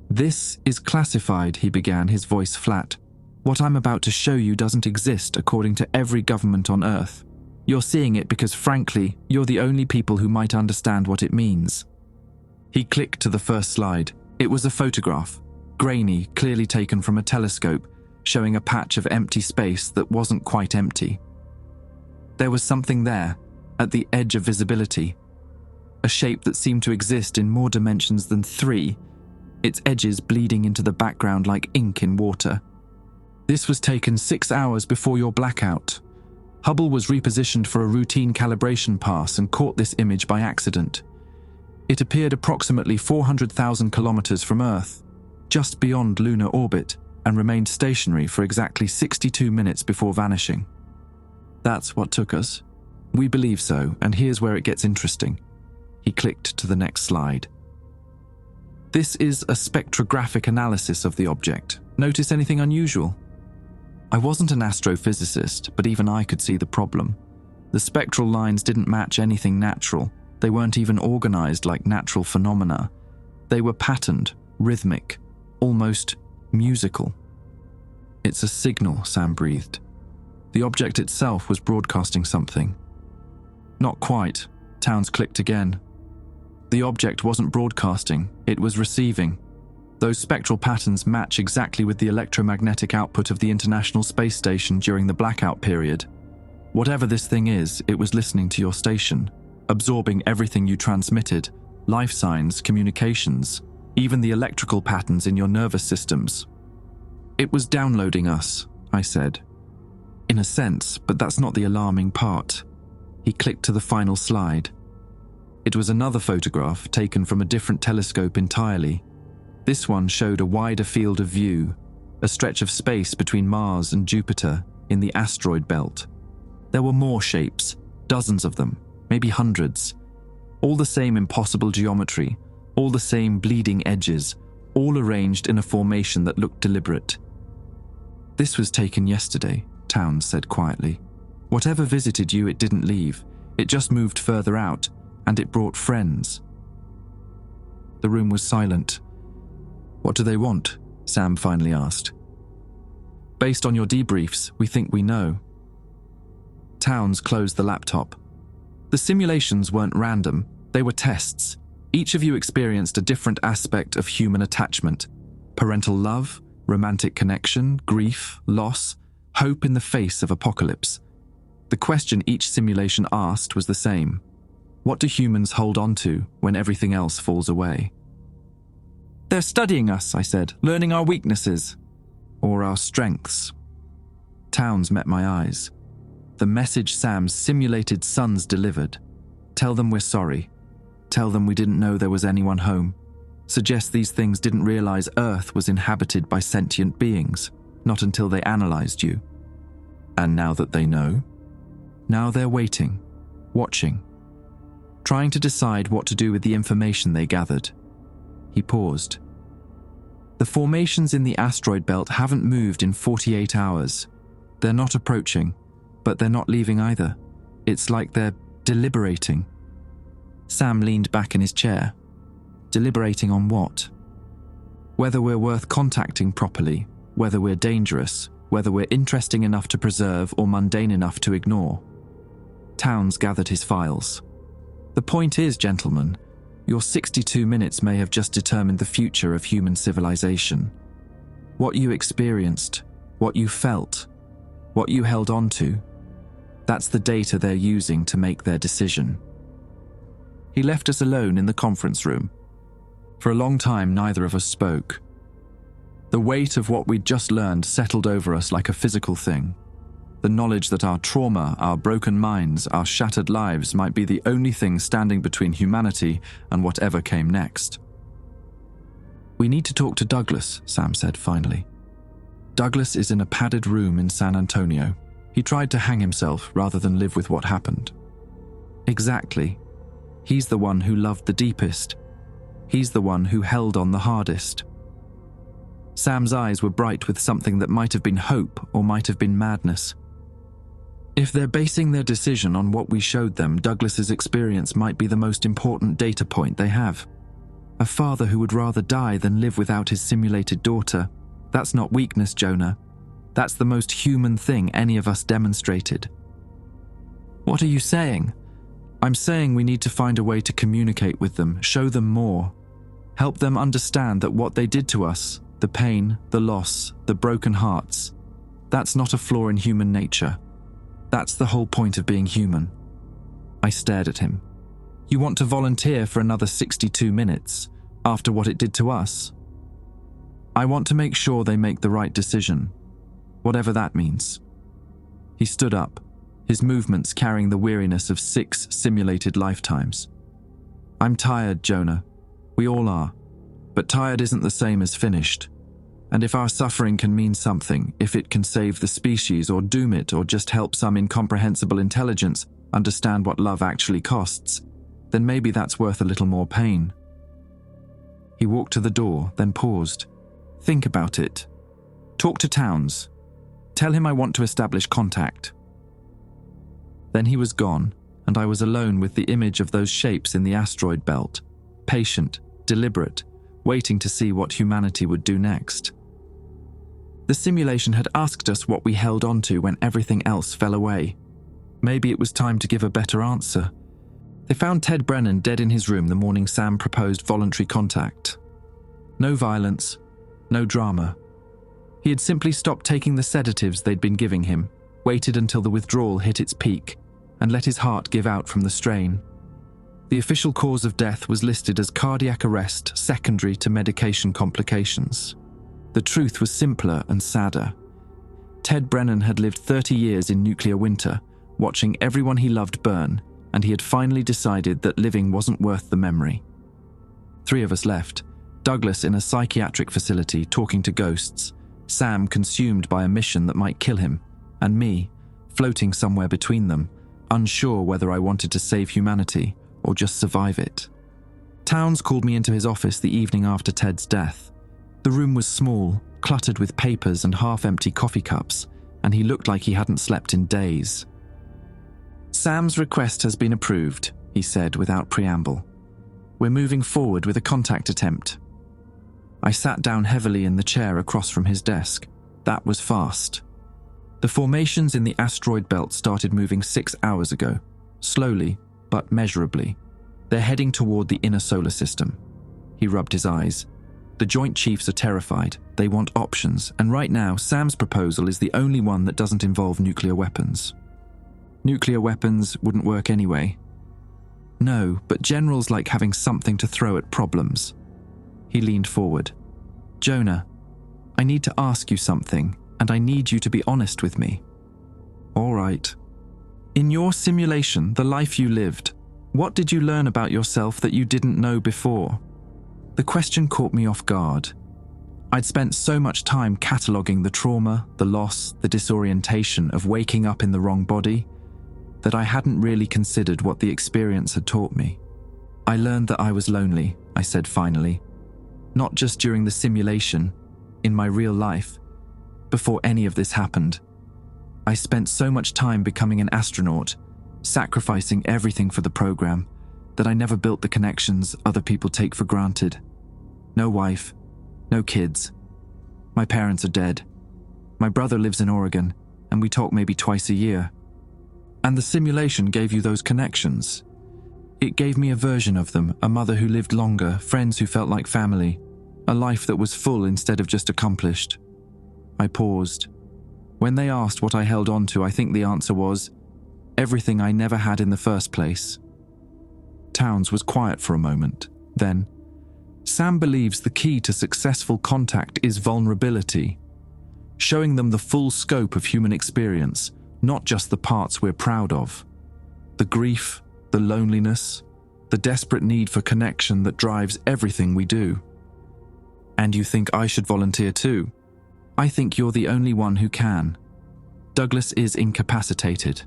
"This is classified," he began, his voice flat. "What I'm about to show you doesn't exist according to every government on Earth. You're seeing it because, frankly, you're the only people who might understand what it means." He clicked to the first slide. It was a photograph, grainy, clearly taken from a telescope, showing a patch of empty space that wasn't quite empty. There was something there, at the edge of visibility. A shape that seemed to exist in more dimensions than 3, its edges bleeding into the background like ink in water. This was taken 6 hours before your blackout. Hubble was repositioned for a routine calibration pass and caught this image by accident. It appeared approximately 400,000 kilometers from Earth, just beyond lunar orbit, and remained stationary for exactly 62 minutes before vanishing. That's what took us. We believe so, and here's where it gets interesting. He clicked to the next slide. This is a spectrographic analysis of the object. Notice anything unusual? I wasn't an astrophysicist, but even I could see the problem. The spectral lines didn't match anything natural. They weren't even organized like natural phenomena. They were patterned, rhythmic, almost musical. "It's a signal," Sam breathed. The object itself was broadcasting something. Not quite. Towns clicked again. The object wasn't broadcasting, it was receiving. Those spectral patterns match exactly with the electromagnetic output of the International Space Station during the blackout period. Whatever this thing is, it was listening to your station, absorbing everything you transmitted, life signs, communications, even the electrical patterns in your nervous systems. "It was downloading us," I said. "In a sense, but that's not the alarming part." He clicked to the final slide. It was another photograph taken from a different telescope entirely. This one showed a wider field of view, a stretch of space between Mars and Jupiter in the asteroid belt. There were more shapes, dozens of them, maybe hundreds. All the same impossible geometry, all the same bleeding edges, all arranged in a formation that looked deliberate. "This was taken yesterday," Towns said quietly. "Whatever visited you, it didn't leave. It just moved further out, and it brought friends." The room was silent. "What do they want?" Sam finally asked. "Based on your debriefs, we think we know." Towns closed the laptop. "The simulations weren't random, they were tests. Each of you experienced a different aspect of human attachment. Parental love, romantic connection, grief, loss, hope in the face of apocalypse. The question each simulation asked was the same. What do humans hold on to when everything else falls away? "They're studying us," I said, "learning our weaknesses." "Or our strengths." Towns met my eyes. The message Sam's simulated sons delivered. Tell them we're sorry. Tell them we didn't know there was anyone home. Suggest these things didn't realize Earth was inhabited by sentient beings, not until they analyzed you. And now that they know, now they're waiting, watching, trying to decide what to do with the information they gathered. He paused. "The formations in the asteroid belt haven't moved in 48 hours. They're not approaching, but they're not leaving either. It's like they're deliberating." Sam leaned back in his chair. Deliberating on what? Whether we're worth contacting properly, whether we're dangerous, whether we're interesting enough to preserve or mundane enough to ignore. Towns gathered his files. "The point is, gentlemen, your 62 minutes may have just determined the future of human civilization. What you experienced, what you felt, what you held on to, that's the data they're using to make their decision." He left us alone in the conference room. For a long time, neither of us spoke. The weight of what we'd just learned settled over us like a physical thing. The knowledge that our trauma, our broken minds, our shattered lives might be the only thing standing between humanity and whatever came next. "We need to talk to Douglas," Sam said finally. "Douglas is in a padded room in San Antonio. He tried to hang himself rather than live with what happened." "Exactly. He's the one who loved the deepest. He's the one who held on the hardest." Sam's eyes were bright with something that might have been hope or might have been madness. If they're basing their decision on what we showed them, Douglas's experience might be the most important data point they have. A father who would rather die than live without his simulated daughter. That's not weakness, Jonah. That's the most human thing any of us demonstrated. "What are you saying?" "I'm saying we need to find a way to communicate with them, show them more. Help them understand that what they did to us, the pain, the loss, the broken hearts, that's not a flaw in human nature. That's the whole point of being human." I stared at him. "You want to volunteer for another 62 minutes, after what it did to us?" "I want to make sure they make the right decision, whatever that means." He stood up, his movements carrying the weariness of 6 simulated lifetimes. "I'm tired, Jonah. We all are. But tired isn't the same as finished. And if our suffering can mean something, if it can save the species or doom it or just help some incomprehensible intelligence understand what love actually costs, then maybe that's worth a little more pain." He walked to the door, then paused. "Think about it. Talk to Towns. Tell him I want to establish contact." Then he was gone, and I was alone with the image of those shapes in the asteroid belt, patient, deliberate, waiting to see what humanity would do next. The simulation had asked us what we held on to when everything else fell away. Maybe it was time to give a better answer. They found Ted Brennan dead in his room the morning Sam proposed voluntary contact. No violence, no drama. He had simply stopped taking the sedatives they'd been giving him, waited until the withdrawal hit its peak, and let his heart give out from the strain. The official cause of death was listed as cardiac arrest secondary to medication complications. The truth was simpler and sadder. Ted Brennan had lived 30 years in nuclear winter, watching everyone he loved burn, and he had finally decided that living wasn't worth the memory. 3 of us left, Douglas in a psychiatric facility talking to ghosts, Sam consumed by a mission that might kill him, and me, floating somewhere between them, unsure whether I wanted to save humanity or just survive it. Towns called me into his office the evening after Ted's death. The room was small, cluttered with papers and half-empty coffee cups, and he looked like he hadn't slept in days. "Sam's request has been approved," he said without preamble. "We're moving forward with a contact attempt." I sat down heavily in the chair across from his desk. That was fast. The formations in the asteroid belt started moving 6 hours ago, slowly but measurably. They're heading toward the inner solar system. He rubbed his eyes. The Joint Chiefs are terrified. They want options, and right now, Sam's proposal is the only one that doesn't involve nuclear weapons. Nuclear weapons wouldn't work anyway. No, but generals like having something to throw at problems. He leaned forward. "Jonah, I need to ask you something, and I need you to be honest with me." "All right." "In your simulation, the life you lived, what did you learn about yourself that you didn't know before?" The question caught me off guard. I'd spent so much time cataloguing the trauma, the loss, the disorientation of waking up in the wrong body, that I hadn't really considered what the experience had taught me. "I learned that I was lonely," I said finally. "Not just during the simulation, in my real life. Before any of this happened. I spent so much time becoming an astronaut, sacrificing everything for the program, that I never built the connections other people take for granted. No wife, no kids. My parents are dead. My brother lives in Oregon, and we talk maybe twice a year. And the simulation gave you those connections. It gave me a version of them, a mother who lived longer, friends who felt like family, a life that was full instead of just accomplished." I paused. When they asked what I held on to, I think the answer was, everything I never had in the first place. Towns was quiet for a moment. Then, "Sam believes the key to successful contact is vulnerability. Showing them the full scope of human experience, not just the parts we're proud of. The grief, the loneliness, the desperate need for connection that drives everything we do." And you think I should volunteer too? I think you're the only one who can. Douglas is incapacitated.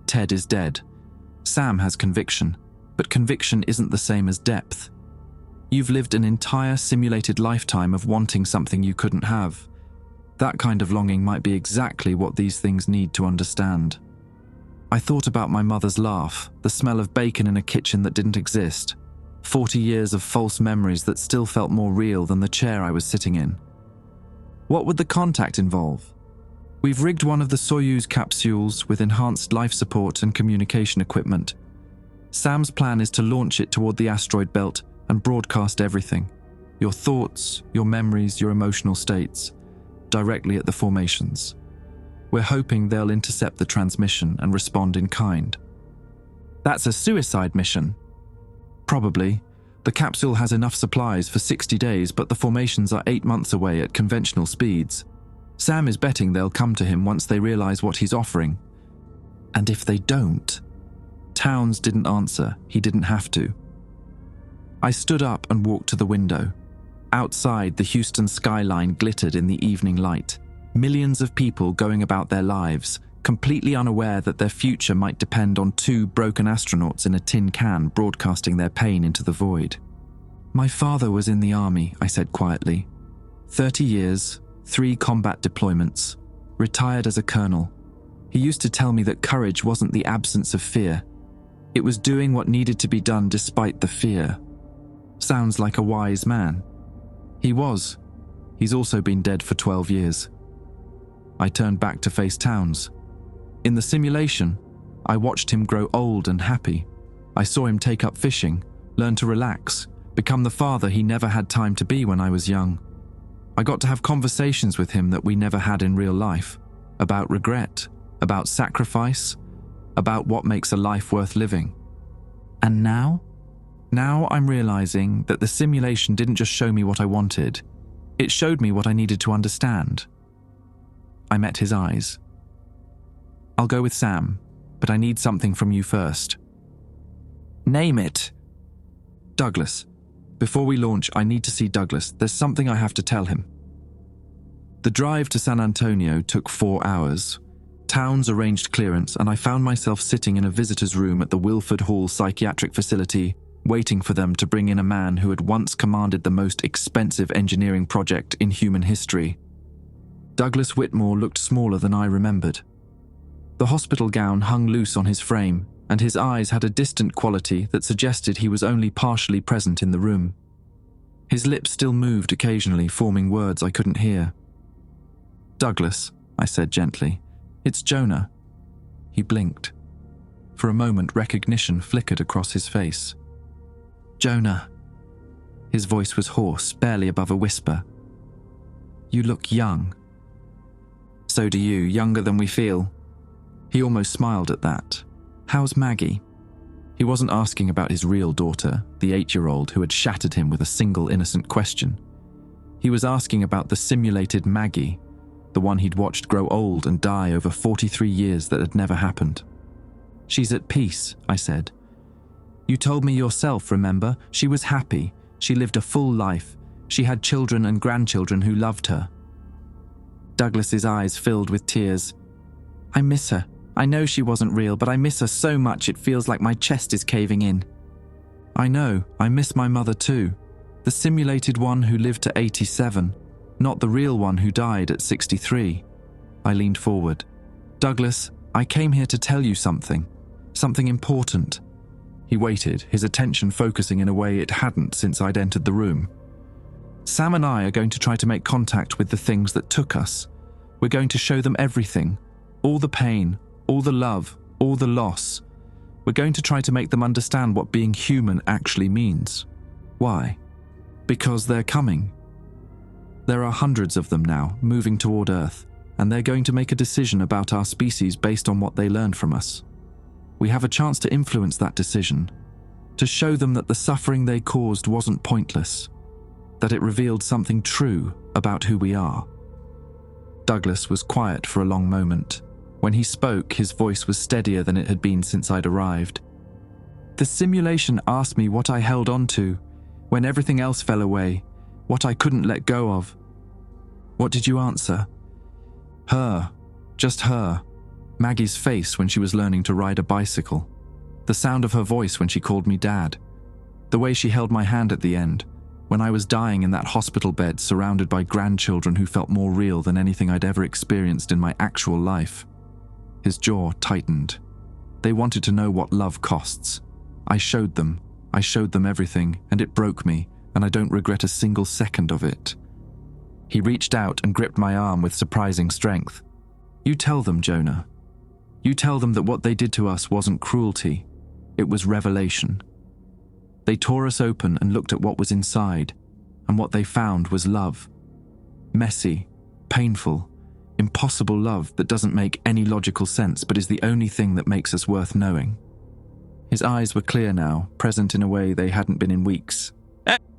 Ted is dead. Sam has conviction, but conviction isn't the same as depth. You've lived an entire simulated lifetime of wanting something you couldn't have. That kind of longing might be exactly what these things need to understand. I thought about my mother's laugh, the smell of bacon in a kitchen that didn't exist, 40 years of false memories that still felt more real than the chair I was sitting in. What would the contact involve? We've rigged one of the Soyuz capsules with enhanced life support and communication equipment. Sam's plan is to launch it toward the asteroid belt and broadcast everything. Your thoughts, your memories, your emotional states, directly at the formations. We're hoping they'll intercept the transmission and respond in kind. That's a suicide mission. Probably. The capsule has enough supplies for 60 days, but the formations are 8 months away at conventional speeds. Sam is betting they'll come to him once they realize what he's offering. And if they don't? Towns didn't answer. He didn't have to. I stood up and walked to the window. Outside, the Houston skyline glittered in the evening light. Millions of people going about their lives, completely unaware that their future might depend on 2 broken astronauts in a tin can broadcasting their pain into the void. My father was in the army, I said quietly. 30 years, 3 combat deployments, retired as a colonel. He used to tell me that courage wasn't the absence of fear. It was doing what needed to be done despite the fear. Sounds like a wise man. He was. He's also been dead for 12 years. I turned back to face Towns. In the simulation, I watched him grow old and happy. I saw him take up fishing, learn to relax, become the father he never had time to be when I was young. I got to have conversations with him that we never had in real life, about regret, about sacrifice, about what makes a life worth living. And now? Now I'm realizing that the simulation didn't just show me what I wanted, it showed me what I needed to understand. I met his eyes. I'll go with Sam, but I need something from you first. Name it. Douglas. Before we launch, I need to see Douglas. There's something I have to tell him. The drive to San Antonio took 4 hours. Towns arranged clearance, and I found myself sitting in a visitor's room at the Wilford Hall Psychiatric Facility, waiting for them to bring in a man who had once commanded the most expensive engineering project in human history. Douglas Whitmore looked smaller than I remembered. The hospital gown hung loose on his frame, and his eyes had a distant quality that suggested he was only partially present in the room. His lips still moved occasionally, forming words I couldn't hear. Douglas, I said gently, it's Jonah. He blinked. For a moment, recognition flickered across his face. Jonah. His voice was hoarse, barely above a whisper. You look young. So do you, younger than we feel. He almost smiled at that. How's Maggie? He wasn't asking about his real daughter, the 8-year-old who had shattered him with a single innocent question. He was asking about the simulated Maggie, the one he'd watched grow old and die over 43 years that had never happened. She's at peace, I said. You told me yourself, remember? She was happy. She lived a full life. She had children and grandchildren who loved her. Douglas's eyes filled with tears. I miss her. I know she wasn't real, but I miss her so much it feels like my chest is caving in. I know, I miss my mother too. The simulated one who lived to 87, not the real one who died at 63. I leaned forward. Douglas, I came here to tell you something. Something important. He waited, his attention focusing in a way it hadn't since I'd entered the room. Sam and I are going to try to make contact with the things that took us. We're going to show them everything. All the pain, all the love, all the loss. We're going to try to make them understand what being human actually means. Why? Because they're coming. There are hundreds of them now, moving toward Earth, and they're going to make a decision about our species based on what they learned from us. We have a chance to influence that decision, to show them that the suffering they caused wasn't pointless, that it revealed something true about who we are. Douglas was quiet for a long moment. When he spoke, his voice was steadier than it had been since I'd arrived. The simulation asked me what I held on to when everything else fell away, what I couldn't let go of. What did you answer? Her. Just her. Maggie's face when she was learning to ride a bicycle. The sound of her voice when she called me Dad. The way she held my hand at the end, when I was dying in that hospital bed surrounded by grandchildren who felt more real than anything I'd ever experienced in my actual life. His jaw tightened. They wanted to know what love costs. I showed them everything, and it broke me, and I don't regret a single second of it. He reached out and gripped my arm with surprising strength. You tell them, Jonah. You tell them that what they did to us wasn't cruelty, it was revelation. They tore us open and looked at what was inside, and what they found was love. Messy, painful, impossible love that doesn't make any logical sense but is the only thing that makes us worth knowing. His eyes were clear now, present in a way they hadn't been in weeks.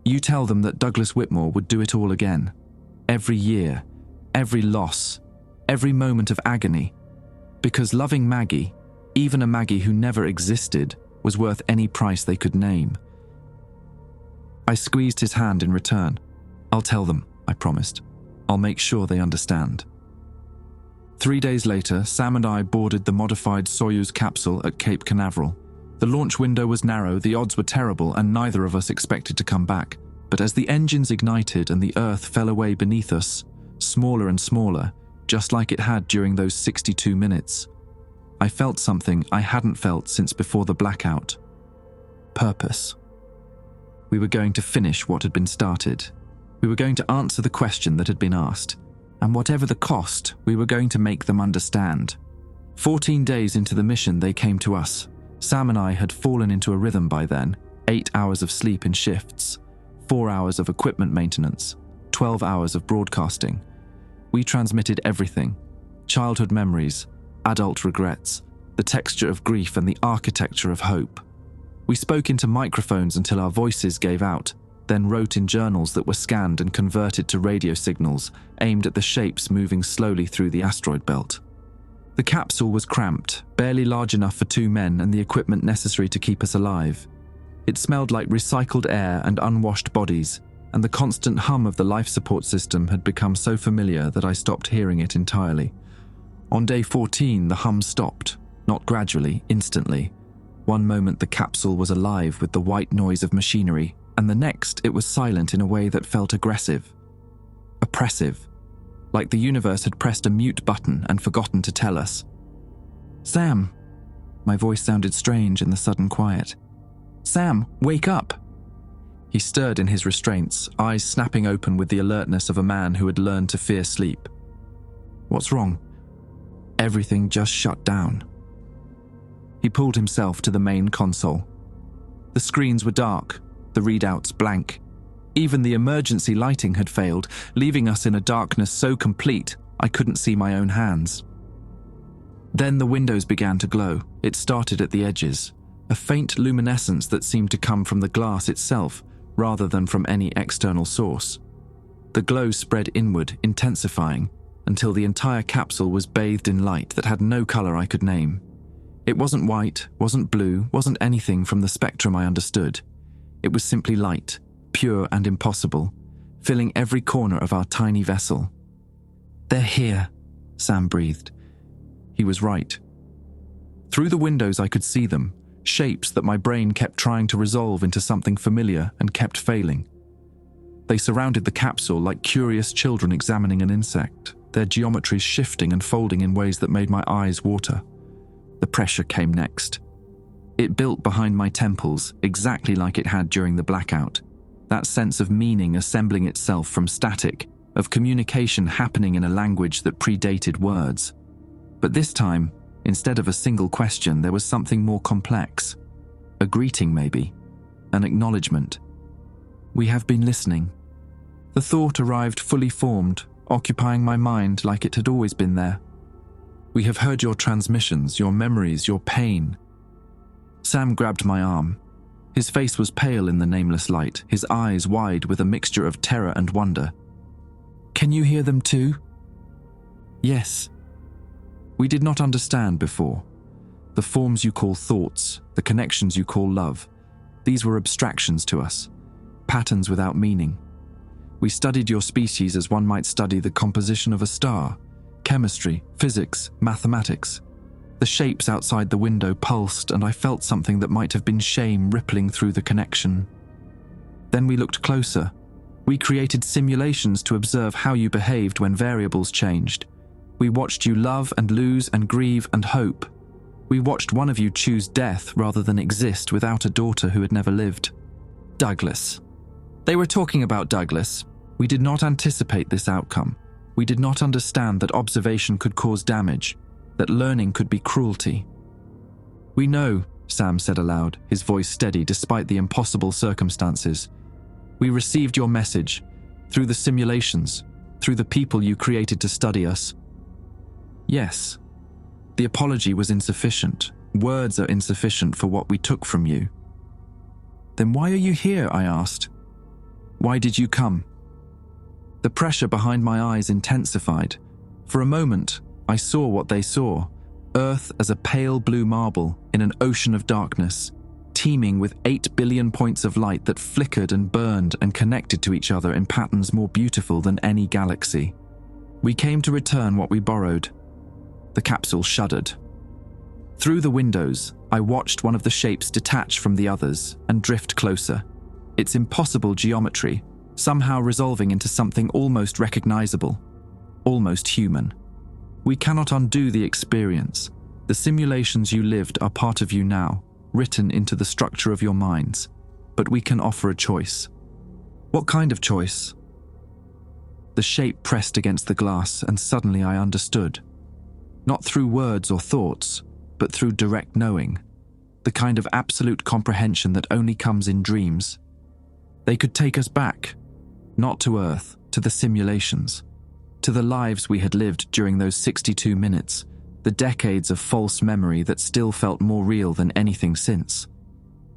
You tell them that Douglas Whitmore would do it all again. Every year, every loss, every moment of agony. Because loving Maggie, even a Maggie who never existed, was worth any price they could name. I squeezed his hand in return. I'll tell them, I promised. I'll make sure they understand. 3 days later, Sam and I boarded the modified Soyuz capsule at Cape Canaveral. The launch window was narrow, the odds were terrible, and neither of us expected to come back. But as the engines ignited and the Earth fell away beneath us, smaller and smaller, just like it had during those 62 minutes, I felt something I hadn't felt since before the blackout. Purpose. We were going to finish what had been started. We were going to answer the question that had been asked. And whatever the cost, we were going to make them understand. 14 days into the mission, they came to us. Sam and I had fallen into a rhythm by then, 8 hours of sleep in shifts, 4 hours of equipment maintenance, 12 hours of broadcasting. We transmitted everything: childhood memories, adult regrets, the texture of grief and the architecture of hope. We spoke into microphones until our voices gave out, then wrote in journals that were scanned and converted to radio signals aimed at the shapes moving slowly through the asteroid belt. The capsule was cramped, barely large enough for 2 men and the equipment necessary to keep us alive. It smelled like recycled air and unwashed bodies, and the constant hum of the life support system had become so familiar that I stopped hearing it entirely. On day 14, the hum stopped, not gradually, instantly. One moment the capsule was alive with the white noise of machinery, and the next it was silent in a way that felt aggressive, oppressive, like the universe had pressed a mute button and forgotten to tell us. Sam! My voice sounded strange in the sudden quiet. Sam, wake up! He stirred in his restraints, eyes snapping open with the alertness of a man who had learned to fear sleep. What's wrong? Everything just shut down. He pulled himself to the main console. The screens were dark, the readouts blank. Even the emergency lighting had failed, leaving us in a darkness so complete I couldn't see my own hands. Then the windows began to glow. It started at the edges, a faint luminescence that seemed to come from the glass itself rather than from any external source. The glow spread inward, intensifying, until the entire capsule was bathed in light that had no color I could name. It wasn't white, wasn't blue, wasn't anything from the spectrum I understood. It was simply light, pure and impossible, filling every corner of our tiny vessel. They're here, Sam breathed. He was right. Through the windows I could see them, shapes that my brain kept trying to resolve into something familiar and kept failing. They surrounded the capsule like curious children examining an insect, their geometries shifting and folding in ways that made my eyes water. The pressure came next. It built behind my temples, exactly like it had during the blackout. That sense of meaning assembling itself from static, of communication happening in a language that predated words. But this time, instead of a single question, there was something more complex. A greeting, maybe. An acknowledgement. We have been listening. The thought arrived fully formed, occupying my mind like it had always been there. We have heard your transmissions, your memories, your pain. Sam grabbed my arm. His face was pale in the nameless light, his eyes wide with a mixture of terror and wonder. Can you hear them too? Yes. We did not understand before. The forms you call thoughts, the connections you call love, these were abstractions to us, patterns without meaning. We studied your species as one might study the composition of a star. Chemistry, physics, mathematics. The shapes outside the window pulsed, and I felt something that might have been shame rippling through the connection. Then we looked closer. We created simulations to observe how you behaved when variables changed. We watched you love and lose and grieve and hope. We watched one of you choose death rather than exist without a daughter who had never lived. Douglas. They were talking about Douglas. We did not anticipate this outcome. We did not understand that observation could cause damage, that learning could be cruelty. We know, Sam said aloud, his voice steady despite the impossible circumstances. We received your message, through the simulations, through the people you created to study us. Yes. The apology was insufficient. Words are insufficient for what we took from you. Then why are you here? I asked. Why did you come? The pressure behind my eyes intensified. For a moment, I saw what they saw. Earth as a pale blue marble in an ocean of darkness, teeming with 8 billion points of light that flickered and burned and connected to each other in patterns more beautiful than any galaxy. We came to return what we borrowed. The capsule shuddered. Through the windows, I watched one of the shapes detach from the others and drift closer. Its impossible geometry, somehow resolving into something almost recognizable, almost human. We cannot undo the experience. The simulations you lived are part of you now, written into the structure of your minds. But we can offer a choice. What kind of choice? The shape pressed against the glass, and suddenly I understood. Not through words or thoughts, but through direct knowing. The kind of absolute comprehension that only comes in dreams. They could take us back, not to Earth, to the simulations, to the lives we had lived during those 62 minutes, the decades of false memory that still felt more real than anything since.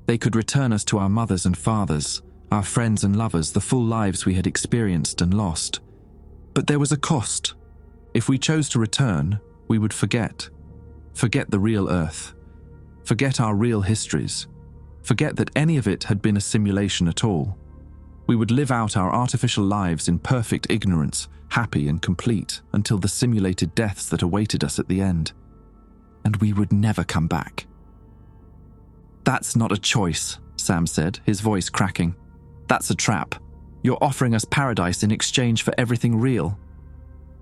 They could return us to our mothers and fathers, our friends and lovers, the full lives we had experienced and lost. But there was a cost. If we chose to return, we would forget. Forget the real Earth. Forget our real histories. Forget that any of it had been a simulation at all. We would live out our artificial lives in perfect ignorance, happy and complete, until the simulated deaths that awaited us at the end. And we would never come back. That's not a choice, Sam said, his voice cracking. That's a trap. You're offering us paradise in exchange for everything real.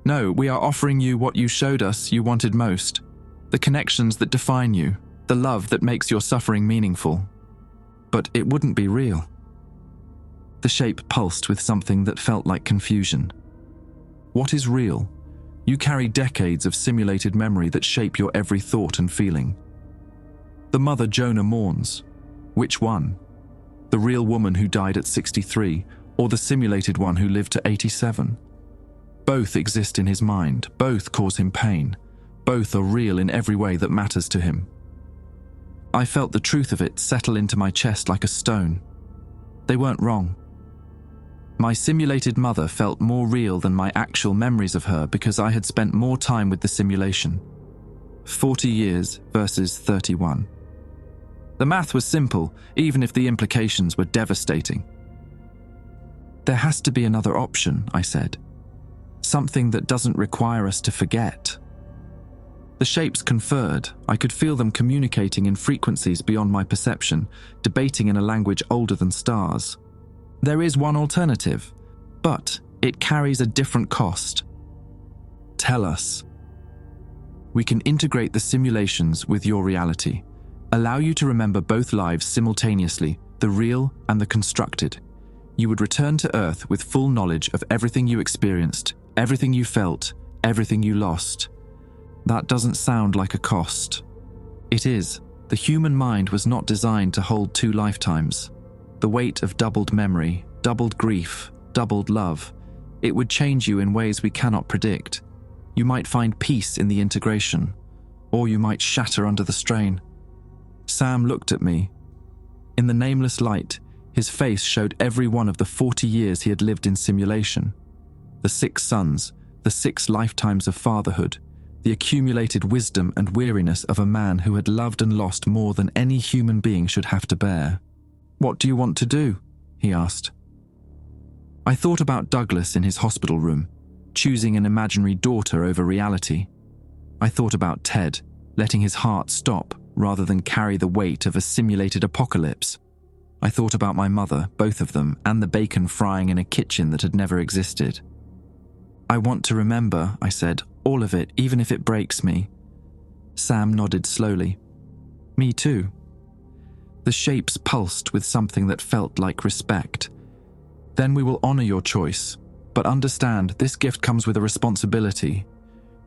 No, we are offering you what you showed us you wanted most. The connections that define you, the love that makes your suffering meaningful. But it wouldn't be real. The shape pulsed with something that felt like confusion. What is real? You carry decades of simulated memory that shape your every thought and feeling. The mother Jonah mourns. Which one? The real woman who died at 63, or the simulated one who lived to 87? Both exist in his mind, both cause him pain, both are real in every way that matters to him. I felt the truth of it settle into my chest like a stone. They weren't wrong. My simulated mother felt more real than my actual memories of her because I had spent more time with the simulation. 40 years versus 31. The math was simple, even if the implications were devastating. There has to be another option, I said. Something that doesn't require us to forget. The shapes conferred. I could feel them communicating in frequencies beyond my perception, debating in a language older than stars. There is one alternative, but it carries a different cost. Tell us. We can integrate the simulations with your reality, allow you to remember both lives simultaneously, the real and the constructed. You would return to Earth with full knowledge of everything you experienced, everything you felt, everything you lost. That doesn't sound like a cost. It is. The human mind was not designed to hold 2 lifetimes. The weight of doubled memory, doubled grief, doubled love. It would change you in ways we cannot predict. You might find peace in the integration, or you might shatter under the strain. Sam looked at me. In the nameless light, his face showed every one of the 40 years he had lived in simulation. The 6 sons, the 6 lifetimes of fatherhood, the accumulated wisdom and weariness of a man who had loved and lost more than any human being should have to bear. What do you want to do? He asked. I thought about Douglas in his hospital room, choosing an imaginary daughter over reality. I thought about Ted, letting his heart stop rather than carry the weight of a simulated apocalypse. I thought about my mother, both of them, and the bacon frying in a kitchen that had never existed. "I want to remember," I said, "all of it, even if it breaks me." Sam nodded slowly. "Me too." The shapes pulsed with something that felt like respect. "Then we will honor your choice, but understand this gift comes with a responsibility.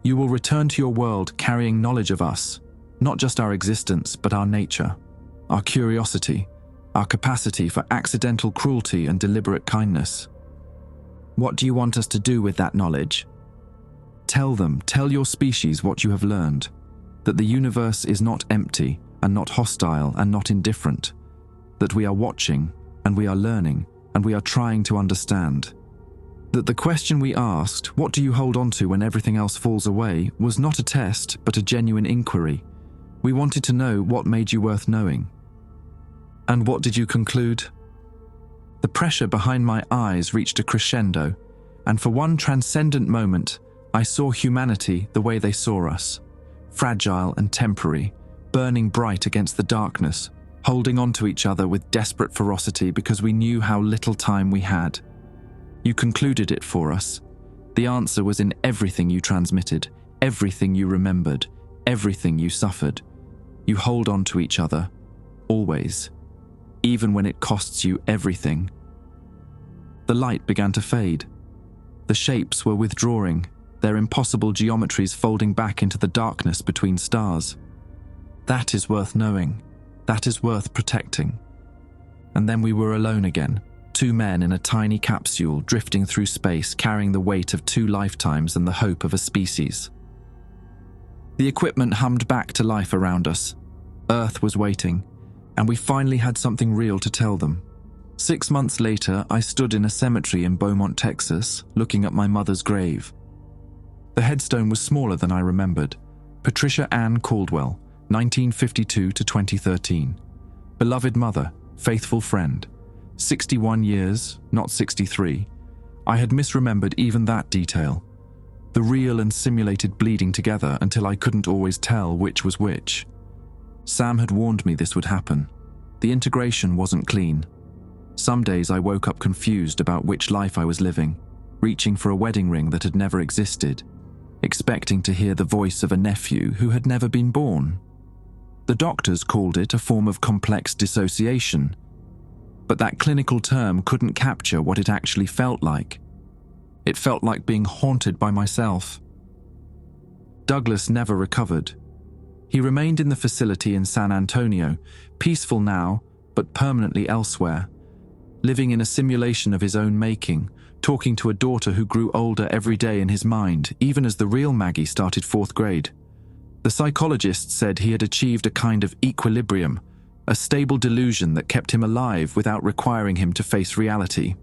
You will return to your world carrying knowledge of us, not just our existence, but our nature, our curiosity, our capacity for accidental cruelty and deliberate kindness. What do you want us to do with that knowledge? Tell your species what you have learned, that the universe is not empty and not hostile and not indifferent, that we are watching and we are learning and we are trying to understand. That the question we asked, what do you hold on to when everything else falls away, was not a test but a genuine inquiry. We wanted to know what made you worth knowing." "And what did you conclude?" The pressure behind my eyes reached a crescendo, and for one transcendent moment, I saw humanity the way they saw us, fragile and temporary, burning bright against the darkness, holding on to each other with desperate ferocity because we knew how little time we had. You concluded it for us. The answer was in everything you transmitted, everything you remembered, everything you suffered. You hold on to each other, always, even when it costs you everything. The light began to fade. The shapes were withdrawing, their impossible geometries folding back into the darkness between stars. That is worth knowing. That is worth protecting. And then we were alone again, two men in a tiny capsule drifting through space, carrying the weight of 2 lifetimes and the hope of a species. The equipment hummed back to life around us. Earth was waiting, and we finally had something real to tell them. 6 months later, I stood in a cemetery in Beaumont, Texas, looking at my mother's grave. The headstone was smaller than I remembered. Patricia Ann Caldwell, 1952 to 2013. Beloved mother, faithful friend. 61 years, not 63. I had misremembered even that detail. The real and simulated bleeding together until I couldn't always tell which was which. Sam had warned me this would happen. The integration wasn't clean. Some days I woke up confused about which life I was living, reaching for a wedding ring that had never existed, expecting to hear the voice of a nephew who had never been born. The doctors called it a form of complex dissociation, but that clinical term couldn't capture what it actually felt like. It felt like being haunted by myself. Douglas never recovered. He remained in the facility in San Antonio, peaceful now, but permanently elsewhere, living in a simulation of his own making, talking to a daughter who grew older every day in his mind, even as the real Maggie started 4th grade. The psychologist said he had achieved a kind of equilibrium, a stable delusion that kept him alive without requiring him to face reality.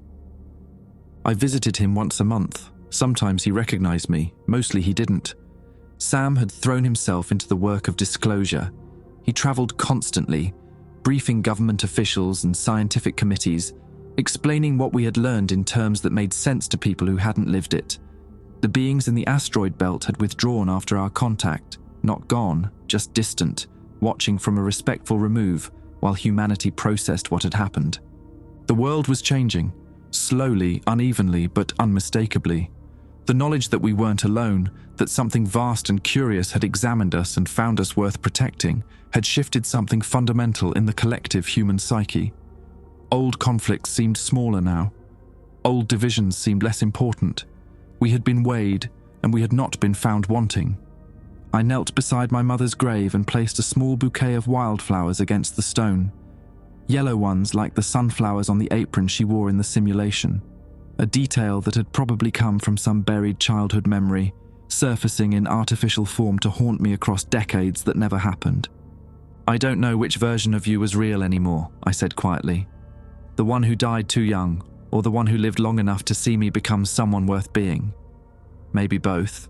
I visited him once a month. Sometimes he recognized me, mostly he didn't. Sam had thrown himself into the work of disclosure. He traveled constantly, briefing government officials and scientific committees, explaining what we had learned in terms that made sense to people who hadn't lived it. The beings in the asteroid belt had withdrawn after our contact, not gone, just distant, watching from a respectful remove while humanity processed what had happened. The world was changing, slowly, unevenly, but unmistakably. The knowledge that we weren't alone, that something vast and curious had examined us and found us worth protecting, had shifted something fundamental in the collective human psyche. Old conflicts seemed smaller now. Old divisions seemed less important. We had been weighed, and we had not been found wanting. I knelt beside my mother's grave and placed a small bouquet of wildflowers against the stone. Yellow ones like the sunflowers on the apron she wore in the simulation. A detail that had probably come from some buried childhood memory, surfacing in artificial form to haunt me across decades that never happened. "I don't know which version of you was real anymore," I said quietly. "The one who died too young, or the one who lived long enough to see me become someone worth being. Maybe both.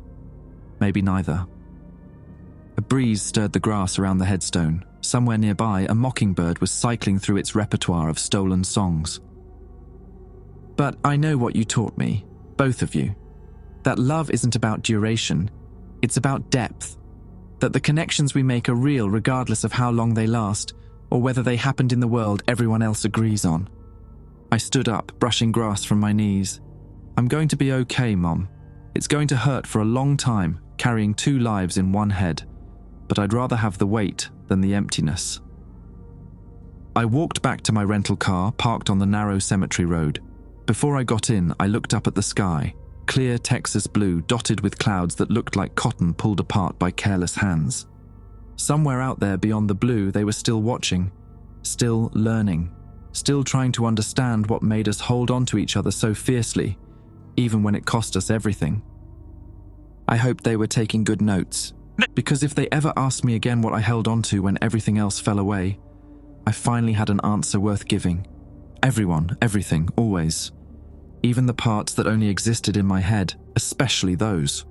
Maybe neither." A breeze stirred the grass around the headstone. Somewhere nearby, a mockingbird was cycling through its repertoire of stolen songs. But I know what you taught me, both of you. That love isn't about duration, it's about depth. That the connections we make are real regardless of how long they last, or whether they happened in the world everyone else agrees on. I stood up, brushing grass from my knees. I'm going to be okay, Mom. It's going to hurt for a long time, carrying 2 lives in one head, but I'd rather have the weight than the emptiness. I walked back to my rental car, parked on the narrow cemetery road. Before I got in, I looked up at the sky, clear Texas blue dotted with clouds that looked like cotton pulled apart by careless hands. Somewhere out there beyond the blue, they were still watching, still learning, still trying to understand what made us hold on to each other so fiercely, even when it cost us everything. I hoped they were taking good notes, because if they ever asked me again what I held on to when everything else fell away, I finally had an answer worth giving. Everyone, everything, always. Even the parts that only existed in my head, especially those.